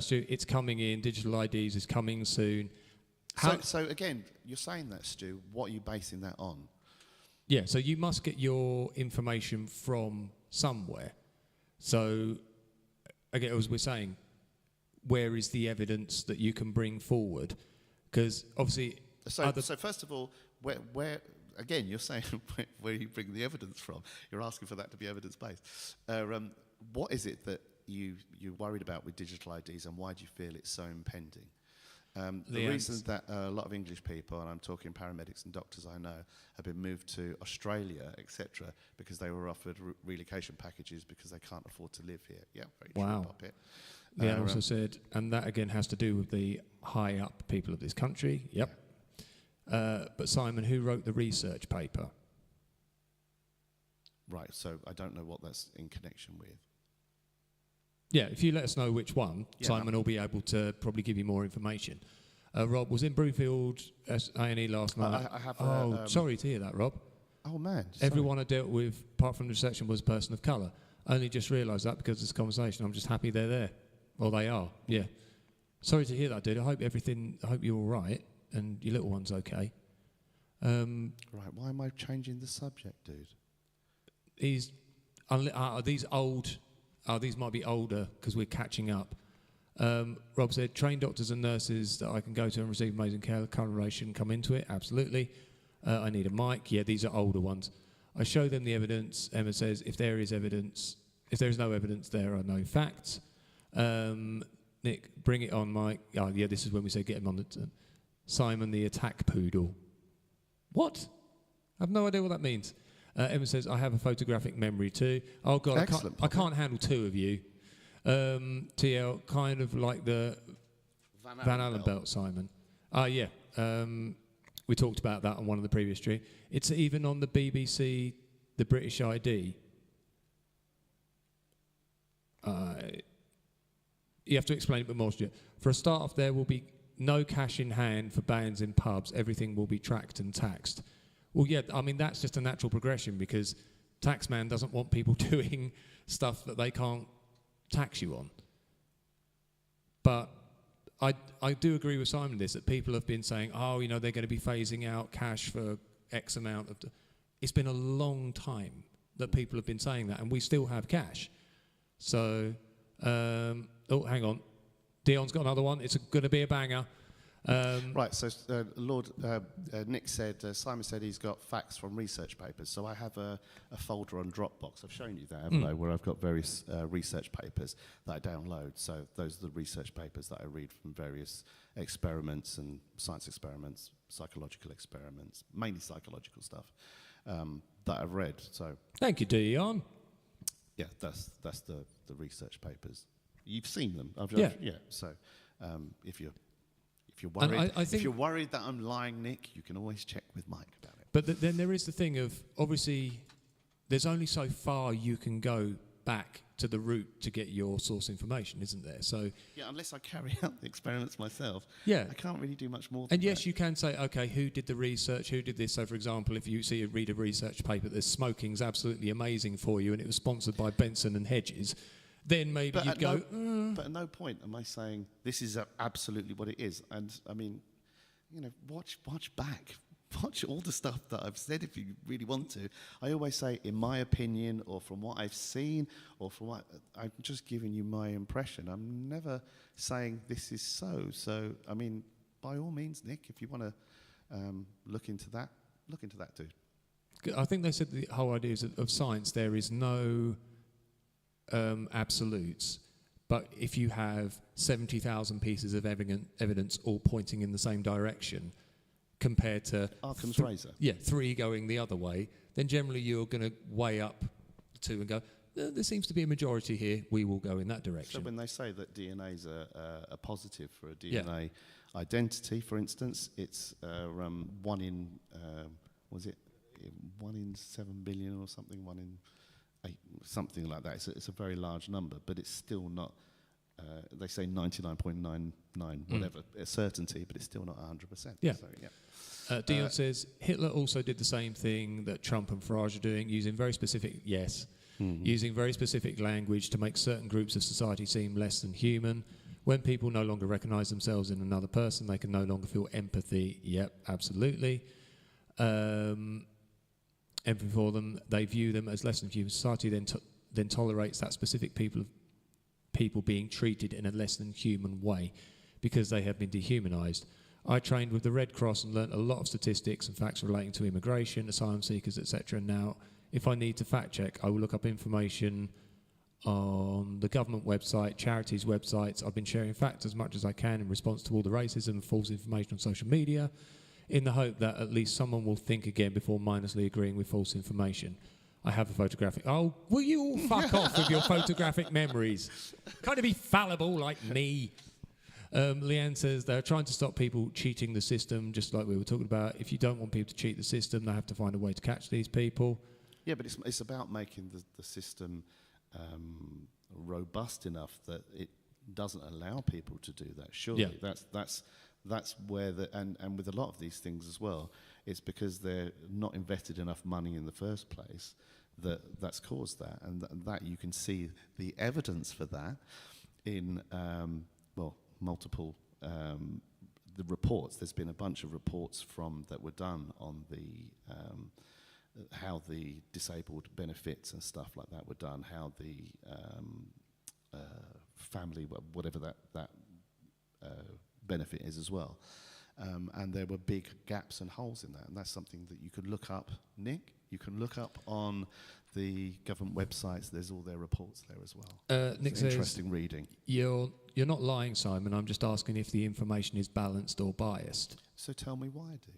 Stu, it's coming in. Digital IDs is coming soon. So again, you're saying that, Stu. What are you basing that on? Yeah, so you must get your information from somewhere. So, again, as we're saying, where is the evidence that you can bring forward? Because obviously... So first of all, where again, you're saying where you bring the evidence from. You're asking for that to be evidence-based. What is it that you're worried about with digital IDs, and why do you feel it's so impending? The reason that a lot of English people, and I'm talking paramedics and doctors I know, have been moved to Australia, etc., because they were offered relocation packages because they can't afford to live here. Yeah, very true, Poppet. They also said, and that again has to do with the high up people of this country. Yep. Yeah. But Simon, who wrote the research paper? Right, so I don't know what that's in connection with. Yeah, if you let us know which one, Simon will be able to probably give you more information. Rob was in Broomfield A&E last night. I have. Sorry to hear that, Rob. Oh man, sorry. Everyone I dealt with, apart from the reception, was a person of colour. Only just realised that because of this conversation. I'm just happy they're there. Well, they are. Yeah. Sorry to hear that, dude. I hope you're all right and your little one's okay. Right. Why am I changing the subject, dude? These might be older because we're catching up. Rob said, trained doctors and nurses that I can go to and receive amazing care. Current relation come into it. Absolutely. I need a mic. Yeah, these are older ones. I show them the evidence. Emma says, if there is no evidence, there are no facts. Nick, bring it on, Mike. Oh, yeah, this is when we say get him on the... Simon, the attack poodle. What? I have no idea what that means. Emma says, I have a photographic memory too. Oh, God, I can't handle two of you. TL, kind of like the Van Allen belt, Simon. Yeah. We talked about that on one of the previous streams. It's even on the BBC, the British ID. You have to explain it a bit more, Stuart. For a start off, there will be no cash in hand for bands in pubs. Everything will be tracked and taxed. Well, yeah, I mean, that's just a natural progression because Taxman doesn't want people doing stuff that they can't tax you on. But I do agree with Simon this, that people have been saying, oh, they're going to be phasing out cash for X amount of... It's been a long time that people have been saying that, and we still have cash. So, oh, hang on. Dion's got another one. It's going to be a banger. Right, so Nick said, Simon said he's got facts from research papers. So I have a folder on Dropbox. I've shown you that, haven't I, where I've got various research papers that I download. So those are the research papers that I read from various experiments and science experiments, psychological experiments, mainly psychological stuff that I've read. So thank you, Dion. Yeah, that's the research papers. You've seen them. Yeah. So if you're worried, I think if you're worried that I'm lying, Nick, you can always check with Mike about it. But then there is the thing of, obviously, there's only so far you can go back to the root to get your source information, isn't there? So yeah, unless I carry out the experiments myself, yeah, I can't really do much more. And yes, you can say, okay, who did the research? Who did this? So, for example, if you read a research paper that smoking's absolutely amazing for you, and it was sponsored by Benson and Hedges, then maybe you'd go. But at no point am I saying this is absolutely what it is. And I mean, watch back. Watch all the stuff that I've said if you really want to. I always say, in my opinion, or from what I've seen, or from what I'm just giving you my impression. I'm never saying this is so. So, I mean, by all means, Nick, if you want to look into that dude. I think they said the whole idea is of science, there is no absolutes. But if you have 70,000 pieces of evidence all pointing in the same direction, compared to Occam's razor. Yeah, 3 going the other way, then generally you're going to weigh up the 2 and go, there seems to be a majority here, we will go in that direction. So when they say that DNA is a positive for a DNA identity, for instance, it's 1 in, was it 1 in 7 billion or something, 1 in 8, something like that. It's a very large number, but it's still not, they say 99.99 whatever, a certainty, but it's still not 100%. Yeah. So, yeah. Dion says, Hitler also did the same thing that Trump and Farage are doing, using very specific, using very specific language to make certain groups of society seem less than human. When people no longer recognise themselves in another person, they can no longer feel empathy. Yep, absolutely. Empathy for them, they view them as less than human. Society then tolerates that specific people being treated in a less than human way because they have been dehumanised. I trained with the Red Cross and learnt a lot of statistics and facts relating to immigration, asylum seekers, etc. Now, if I need to fact check, I will look up information on the government website, charities' websites. I've been sharing facts as much as I can in response to all the racism and false information on social media, in the hope that at least someone will think again before mindlessly agreeing with false information. I have a photographic... Oh, will you all fuck off with your photographic memories? Kind of be fallible like me. Leanne says they're trying to stop people cheating the system, just like we were talking about. If you don't want people to cheat the system, they have to find a way to catch these people. Yeah, but it's about making the system robust enough that it doesn't allow people to do that. Surely, that's where and with a lot of these things as well, it's because they're not invested enough money in the first place that's caused that, and that you can see the evidence for that in multiple the reports. There's been a bunch of reports that were done on the how the disabled benefits and stuff like that were done, how the family, whatever that benefit is as well. And there were big gaps and holes in that, and that's something that you could look up, Nick. You can look up on the government websites. There's all their reports there as well. Nick it's says, interesting reading. You're not lying, Simon. I'm just asking if the information is balanced or biased. So tell me why, dude.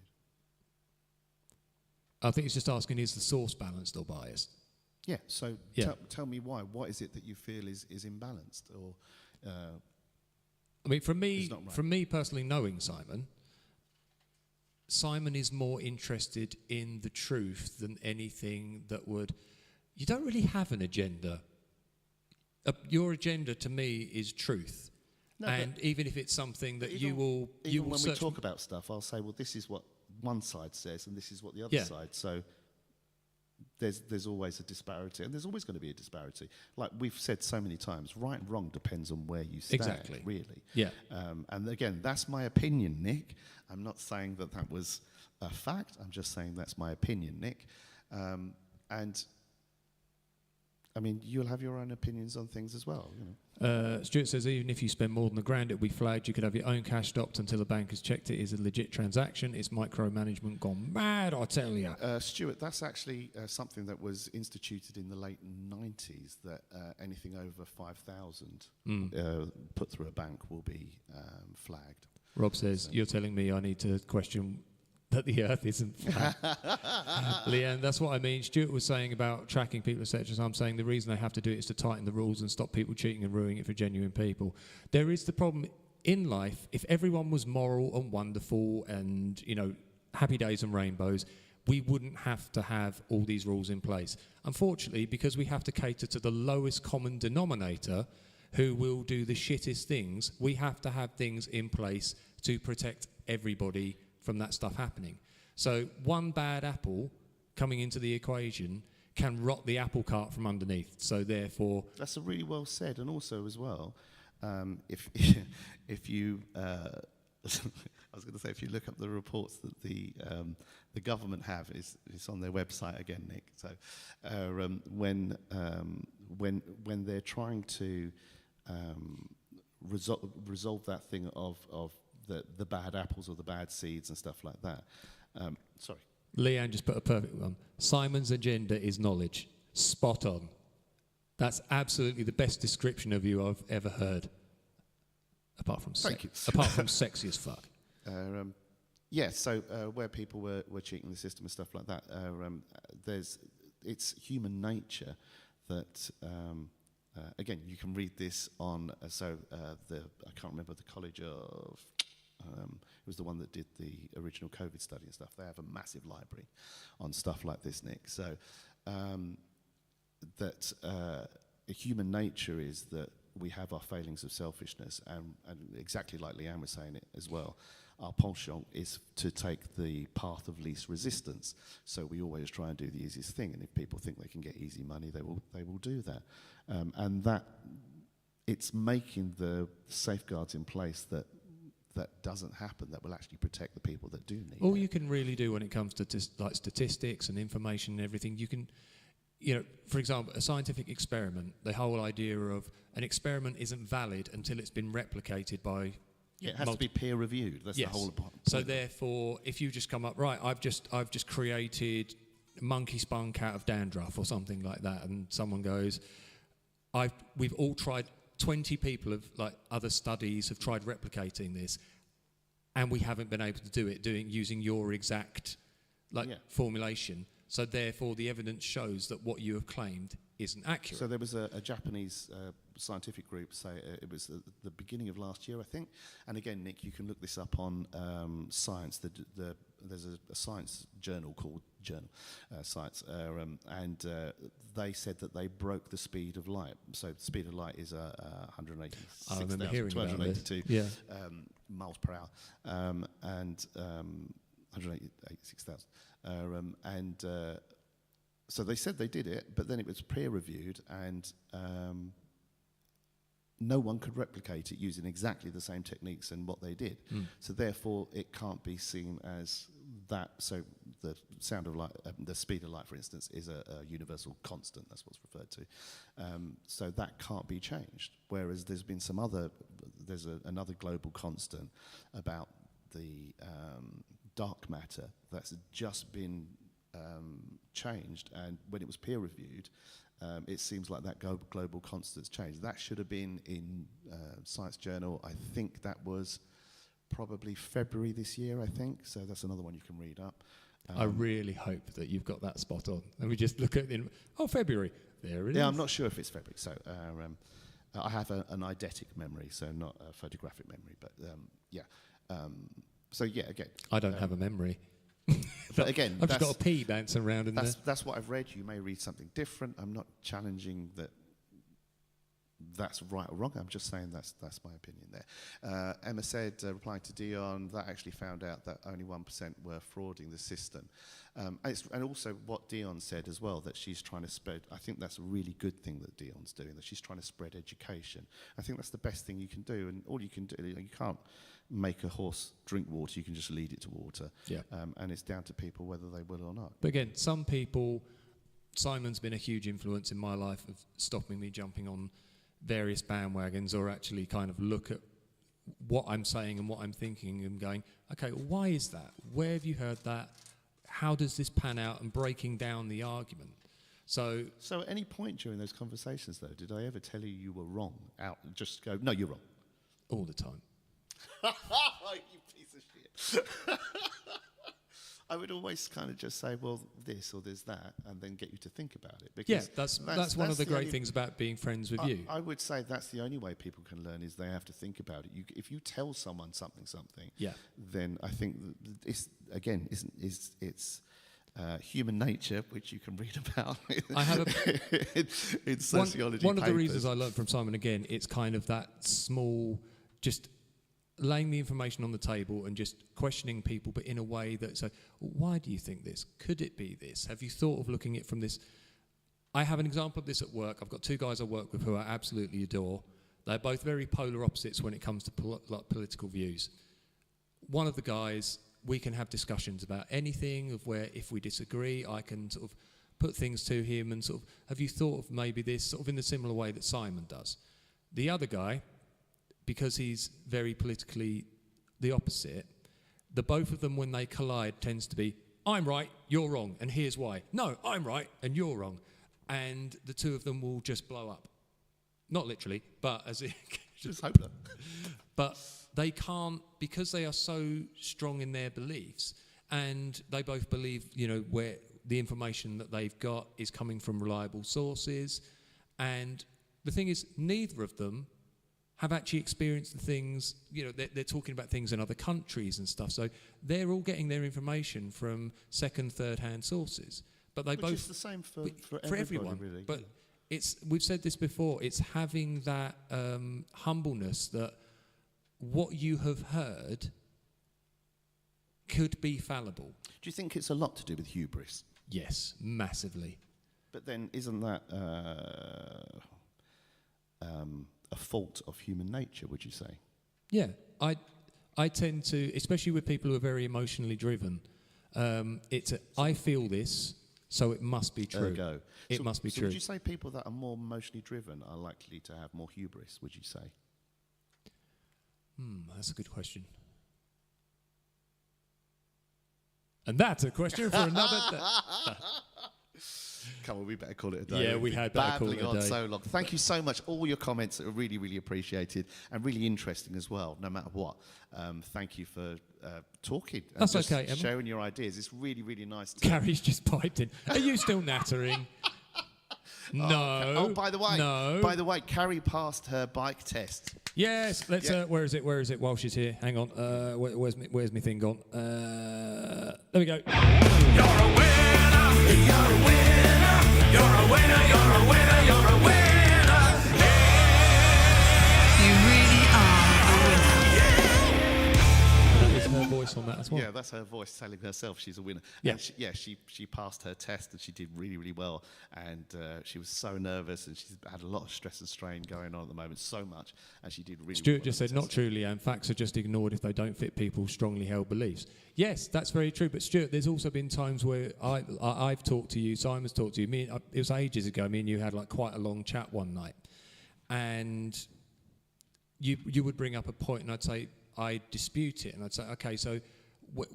I think it's just asking, is the source balanced or biased? Yeah, so tell me why. What is it that you feel is imbalanced? Or I mean, from me right? Personally, knowing Simon is more interested in the truth than anything that would... You don't really have an agenda. Your agenda, to me, is truth. No, and even if it's something that you will... Even when we talk about stuff, I'll say, well, this is what one side says and this is what the other side. So there's always a disparity, and there's always going to be a disparity. Like we've said so many times, right and wrong depends on where you stand, really. Yeah. And again, that's my opinion, Nick. I'm not saying that was a fact. I'm just saying that's my opinion, Nick. And I mean, you'll have your own opinions on things as well. You know. Stuart says, even if you spend more than £1,000, it'll be flagged. You could have your own cash stopped until the bank has checked it is a legit transaction. It's micromanagement gone mad, I tell you. Stuart, that's actually something that was instituted in the late 90s, that anything over 5,000 put through a bank will be flagged. Rob says, you're telling me I need to question that the earth isn't flat. Leanne, that's what I mean. Stuart was saying about tracking people, etc. So I'm saying the reason they have to do it is to tighten the rules and stop people cheating and ruining it for genuine people. There is the problem in life, if everyone was moral and wonderful and, you know, happy days and rainbows, we wouldn't have to have all these rules in place. Unfortunately, because we have to cater to the lowest common denominator who will do the shittest things, we have to have things in place to protect everybody from that stuff happening. So one bad apple coming into the equation can rot the apple cart from underneath. So therefore... That's a really well said. And also as well, if you... I was going to say, if you look up the reports that the government have, it's on their website again, Nick. So when they're trying to resolve that thing of the bad apples or the bad seeds and stuff like that. Sorry. Leanne just put a perfect one. Simon's agenda is knowledge. Spot on. That's absolutely the best description of you I've ever heard. Apart from Thank you. Apart from sexy as fuck. Yeah, so where people were cheating the system and stuff like that, it's human nature that, again, you can read this on, I can't remember the college of, it was the one that did the original COVID study and stuff. They have a massive library on stuff like this, Nick. So human nature is that we have our failings of selfishness, and exactly like Leanne was saying it as well, our penchant is to take the path of least resistance. So we always try and do the easiest thing, and if people think they can get easy money, they will do that. And that it's making the safeguards in place that doesn't happen, that will actually protect the people that do need All it. you can really do when it comes to like statistics and information and everything, you can, for example, a scientific experiment, the whole idea of an experiment isn't valid until it's been replicated by... Yeah, it has to be peer reviewed. That's yes. the whole point. So therefore, if you just come up, right, I've just created monkey spunk out of dandruff or something like that, and someone goes, we've all tried, 20 people have, like other studies have tried replicating this, and we haven't been able to do it using your exact formulation. So therefore, the evidence shows that what you have claimed isn't accurate. So there was a Japanese scientific group, say it was the beginning of last year, I think. And again, Nick, you can look this up on Science. There's a science journal called Science, and they said that they broke the speed of light. So the speed of light is 186,282 miles per hour, and 186,000. So they said they did it, but then it was peer-reviewed, and no one could replicate it using exactly the same techniques and what they did. So therefore, it can't be seen as that. So the sound of light, the speed of light, for instance, is a universal constant. That's what's referred to. So that can't be changed. Whereas there's been another global constant about the dark matter that's just been changed, and when it was peer reviewed, it seems like that global constant's changed. That should have been in Science Journal. I think that was probably February this year, I think. So that's another one you can read up. I really hope that you've got that spot on. And we just look at it, February. There it is. Yeah, I'm not sure if it's February. So I have an eidetic memory, so not a photographic memory. But so yeah, again. I don't have a memory. But again, I've just got a pea bouncing around in there. That's what I've read. You may read something different. I'm not challenging that's right or wrong. I'm just saying that's my opinion there. Emma said, replying to Dion, that actually found out that only 1% were frauding the system. And also what Dion said as well, that she's trying to spread, I think that's a really good thing that Dion's doing, that she's trying to spread education. I think that's the best thing you can do, and all you can do, you can't make a horse drink water, you can just lead it to water. Yeah. And it's down to people whether they will or not. But again, some people, Simon's been a huge influence in my life of stopping me jumping on various bandwagons, or actually kind of look at what I'm saying and what I'm thinking and going, okay, why is that? Where have you heard that? How does this pan out? And breaking down the argument. So at any point during those conversations, though, did I ever tell you were wrong? Just go, no, you're wrong. All the time. You piece of shit. I would always kind of just say, well, this or there's that, and then get you to think about it. Because that's one of the great things about being friends with you. I would say that's the only way people can learn, is they have to think about it. If you tell someone something, then I think it's human nature, which you can read about. I have in sociology. One of the reasons I learned from Simon, again, it's kind of that small, just laying the information on the table and just questioning people, but in a way that say, why do you think this? Could it be this? Have you thought of looking at it from this? I have an example of this at work. I've got two guys I work with who I absolutely adore. They're both very polar opposites when it comes to political views. One of the guys, we can have discussions about anything, of where if we disagree, I can sort of put things to him and sort of, have you thought of maybe this, sort of in the similar way that Simon does. The other guy, because he's very politically the opposite, the both of them, when they collide, tends to be, I'm right, you're wrong, and here's why. No, I'm right, and you're wrong. And the two of them will just blow up. Not literally, but as it... Just hope that. But they can't, because they are so strong in their beliefs, and they both believe, where the information that they've got is coming from reliable sources. And the thing is, neither of them have actually experienced the things, they're talking about things in other countries and stuff. So they're all getting their information from second, third-hand sources. But they both... Which is the same for everyone. Really. But we've said this before, it's having that humbleness that what you have heard could be fallible. Do you think it's a lot to do with hubris? Yes, massively. But then isn't that a fault of human nature, would you say? Yeah, I tend to, especially with people who are very emotionally driven, I feel this, so it must be true. Ergo. It must be so true. Would you say people that are more emotionally driven are likely to have more hubris, would you say? That's a good question. And that's a question for another... Come on, we better call it a day. Yeah, we had better call it a babbling on day. so long. Thank you so much. All your comments are really, really appreciated and really interesting as well, no matter what. Thank you for talking and That's just okay, Emma. sharing your ideas. It's really, really nice to... Gary's just piped in. Are you still nattering? No. Oh, by the way, No. Carrie passed her bike test. Yes, let's. Yeah. Where is it? While she's here, hang on. Where's my thing gone? There we go. You're a winner. You're a winner. You're a winner. You're a winner. You're a winner. You really are a winner. That is her voice on that as well. Yeah, that's her voice telling herself she's a winner. Yeah. And she passed her test and she did really, really well. And she was so nervous and she's had a lot of stress and strain going on at the moment, so much. And she did really Stuart well. just said, not true, Leanne. Facts are just ignored if they don't fit people's strongly held beliefs. Yes, that's very true. But Stuart, there's also been times where I've talked to you, Simon's talked to you. It was ages ago. Me and you had like quite a long chat one night. And you would bring up a point and I'd say, I dispute it. And I'd say, okay, so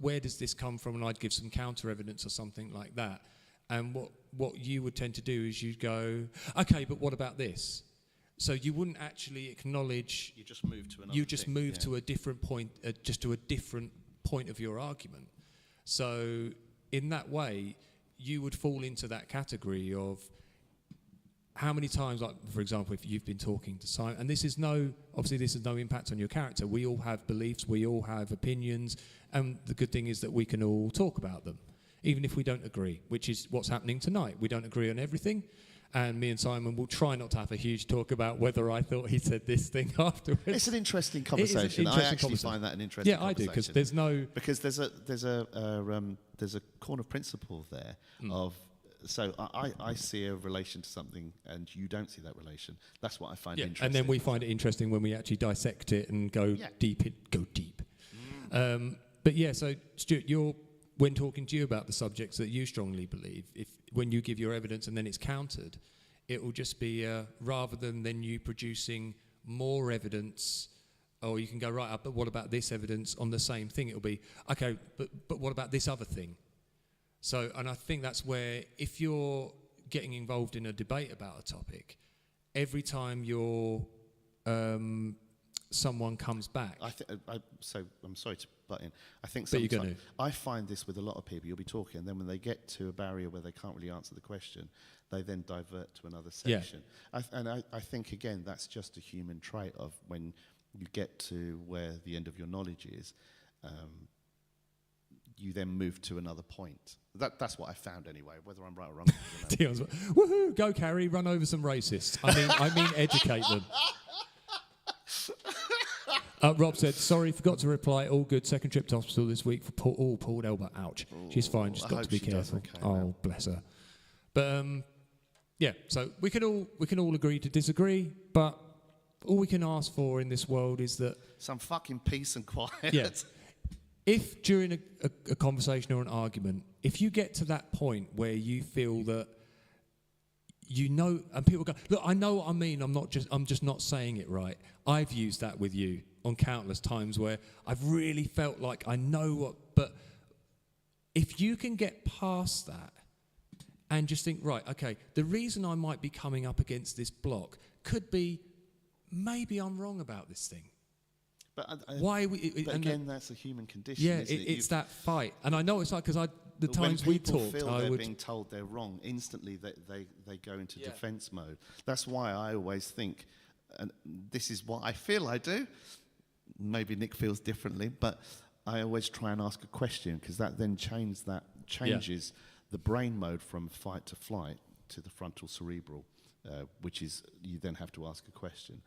where does this come from? And I'd give some counter evidence or something like that. And what you would tend to do is you'd go, okay, but what about this? So you wouldn't actually acknowledge. You just move to another You just thing, move yeah. to a different point, just to a different point of your argument. So in that way, you would fall into that category of how many times, like for example, if you've been talking to Simon, and this is no impact on your character. We all have beliefs, we all have opinions, and the good thing is that we can all talk about them, even if we don't agree, which is what's happening tonight. We don't agree on everything, and me and Simon will try not to have a huge talk about whether I thought he said this thing afterwards. It's an interesting It conversation. is an I interesting actually conversation. find that an interesting Yeah, I do, conversation. because there's no... Because there's a corner principle there of... So I see a relation to something and you don't see that relation. That's what I find interesting. And then we find it interesting when we actually dissect it and go deep. But yeah, so Stuart, when talking to you about the subjects that you strongly believe, when you give your evidence and then it's countered, it will just be rather than you producing more evidence, or you can go right up, but what about this evidence on the same thing? It'll be okay, but what about this other thing? So, and I think that's where, if you're getting involved in a debate about a topic, every time someone comes back... So I'm sorry to butt in. I think But you're sometimes gonna. I find this with a lot of people. You'll be talking, and then when they get to a barrier where they can't really answer the question, they then divert to another Yeah. section. I think, again, that's just a human trait of when you get to where the end of your knowledge is, you then move to another point. That's what I found anyway. Whether I'm right or wrong, I don't know. Dion's like, woohoo, go Carrie, run over some racists. I mean educate them. Rob said, sorry, forgot to reply. All good. Second trip to hospital this week for pulled elbow. Ouch. She's fine. Just I got hope to be she does careful. okay Oh, now. bless her. But yeah, so we can all agree to disagree, but all we can ask for in this world is that Some fucking peace and quiet. yeah. If during a conversation or an argument, if you get to that point where you feel that you know, and people go, look, I know what I mean, I'm just not saying it right. I've used that with you on countless times where I've really felt like I know what, but if you can get past that and just think, right, okay, the reason I might be coming up against this block could be maybe I'm wrong about this thing. But Why we? But and again, that's a human condition. yeah, isn't it? it's that fight, and I know it's like because the When times we people talked, feel I they're would. being told they're wrong, instantly they go into defence mode. That's why I always think, and this is what I feel I do. Maybe Nick feels differently, but I always try and ask a question because that then changes the brain mode from fight to flight to the frontal cerebral, which is you then have to ask a question,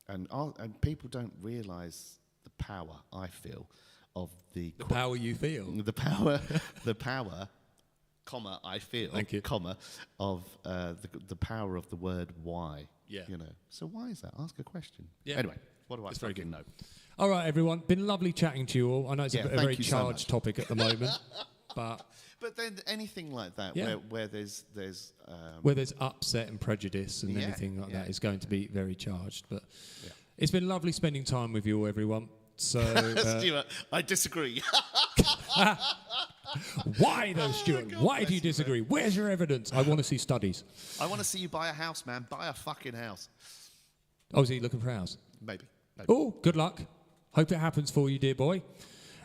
and people don't realise the power I feel of the Power you feel. the power, comma I feel, Thank you. comma of the power of the word why. Yeah. You know. So why is that? Ask a question. Yeah. Anyway, what do I It's very fucking good. know? All right, everyone. Been lovely chatting to you all. I know it's Yeah, a thank very you so charged much. topic at the moment, but But then anything like that, Yeah. where there's where there's upset and prejudice and Yeah, anything like that yeah. is going to be very charged. But Yeah. it's been lovely spending time with you all, everyone. So Stuart, I disagree. why though, Stuart? God Why bless do you you, disagree? Where's your evidence? I want to see studies. I want to see you buy a house, man. Buy a fucking house. Oh, is he looking for a house? Maybe. Oh, good luck. Hope it happens for you, dear boy.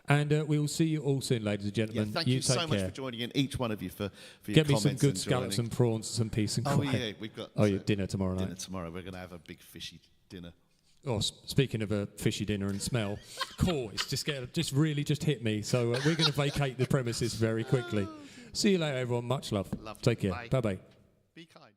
And we will see you all soon, ladies and Yeah, gentlemen. thank you take so much care. for joining in, each one of you for your Get me comments some good and scallops joining. and prawns, some peace and Oh quiet. yeah, we've got your dinner tomorrow dinner night. tomorrow. We're going to have a big fishy dinner. Oh, speaking of a fishy dinner and smell, cool. It's just really hit me. So we're going to vacate the premises very quickly. See you later, everyone. Much love. Love you. Take care. Bye. Bye bye. Be kind.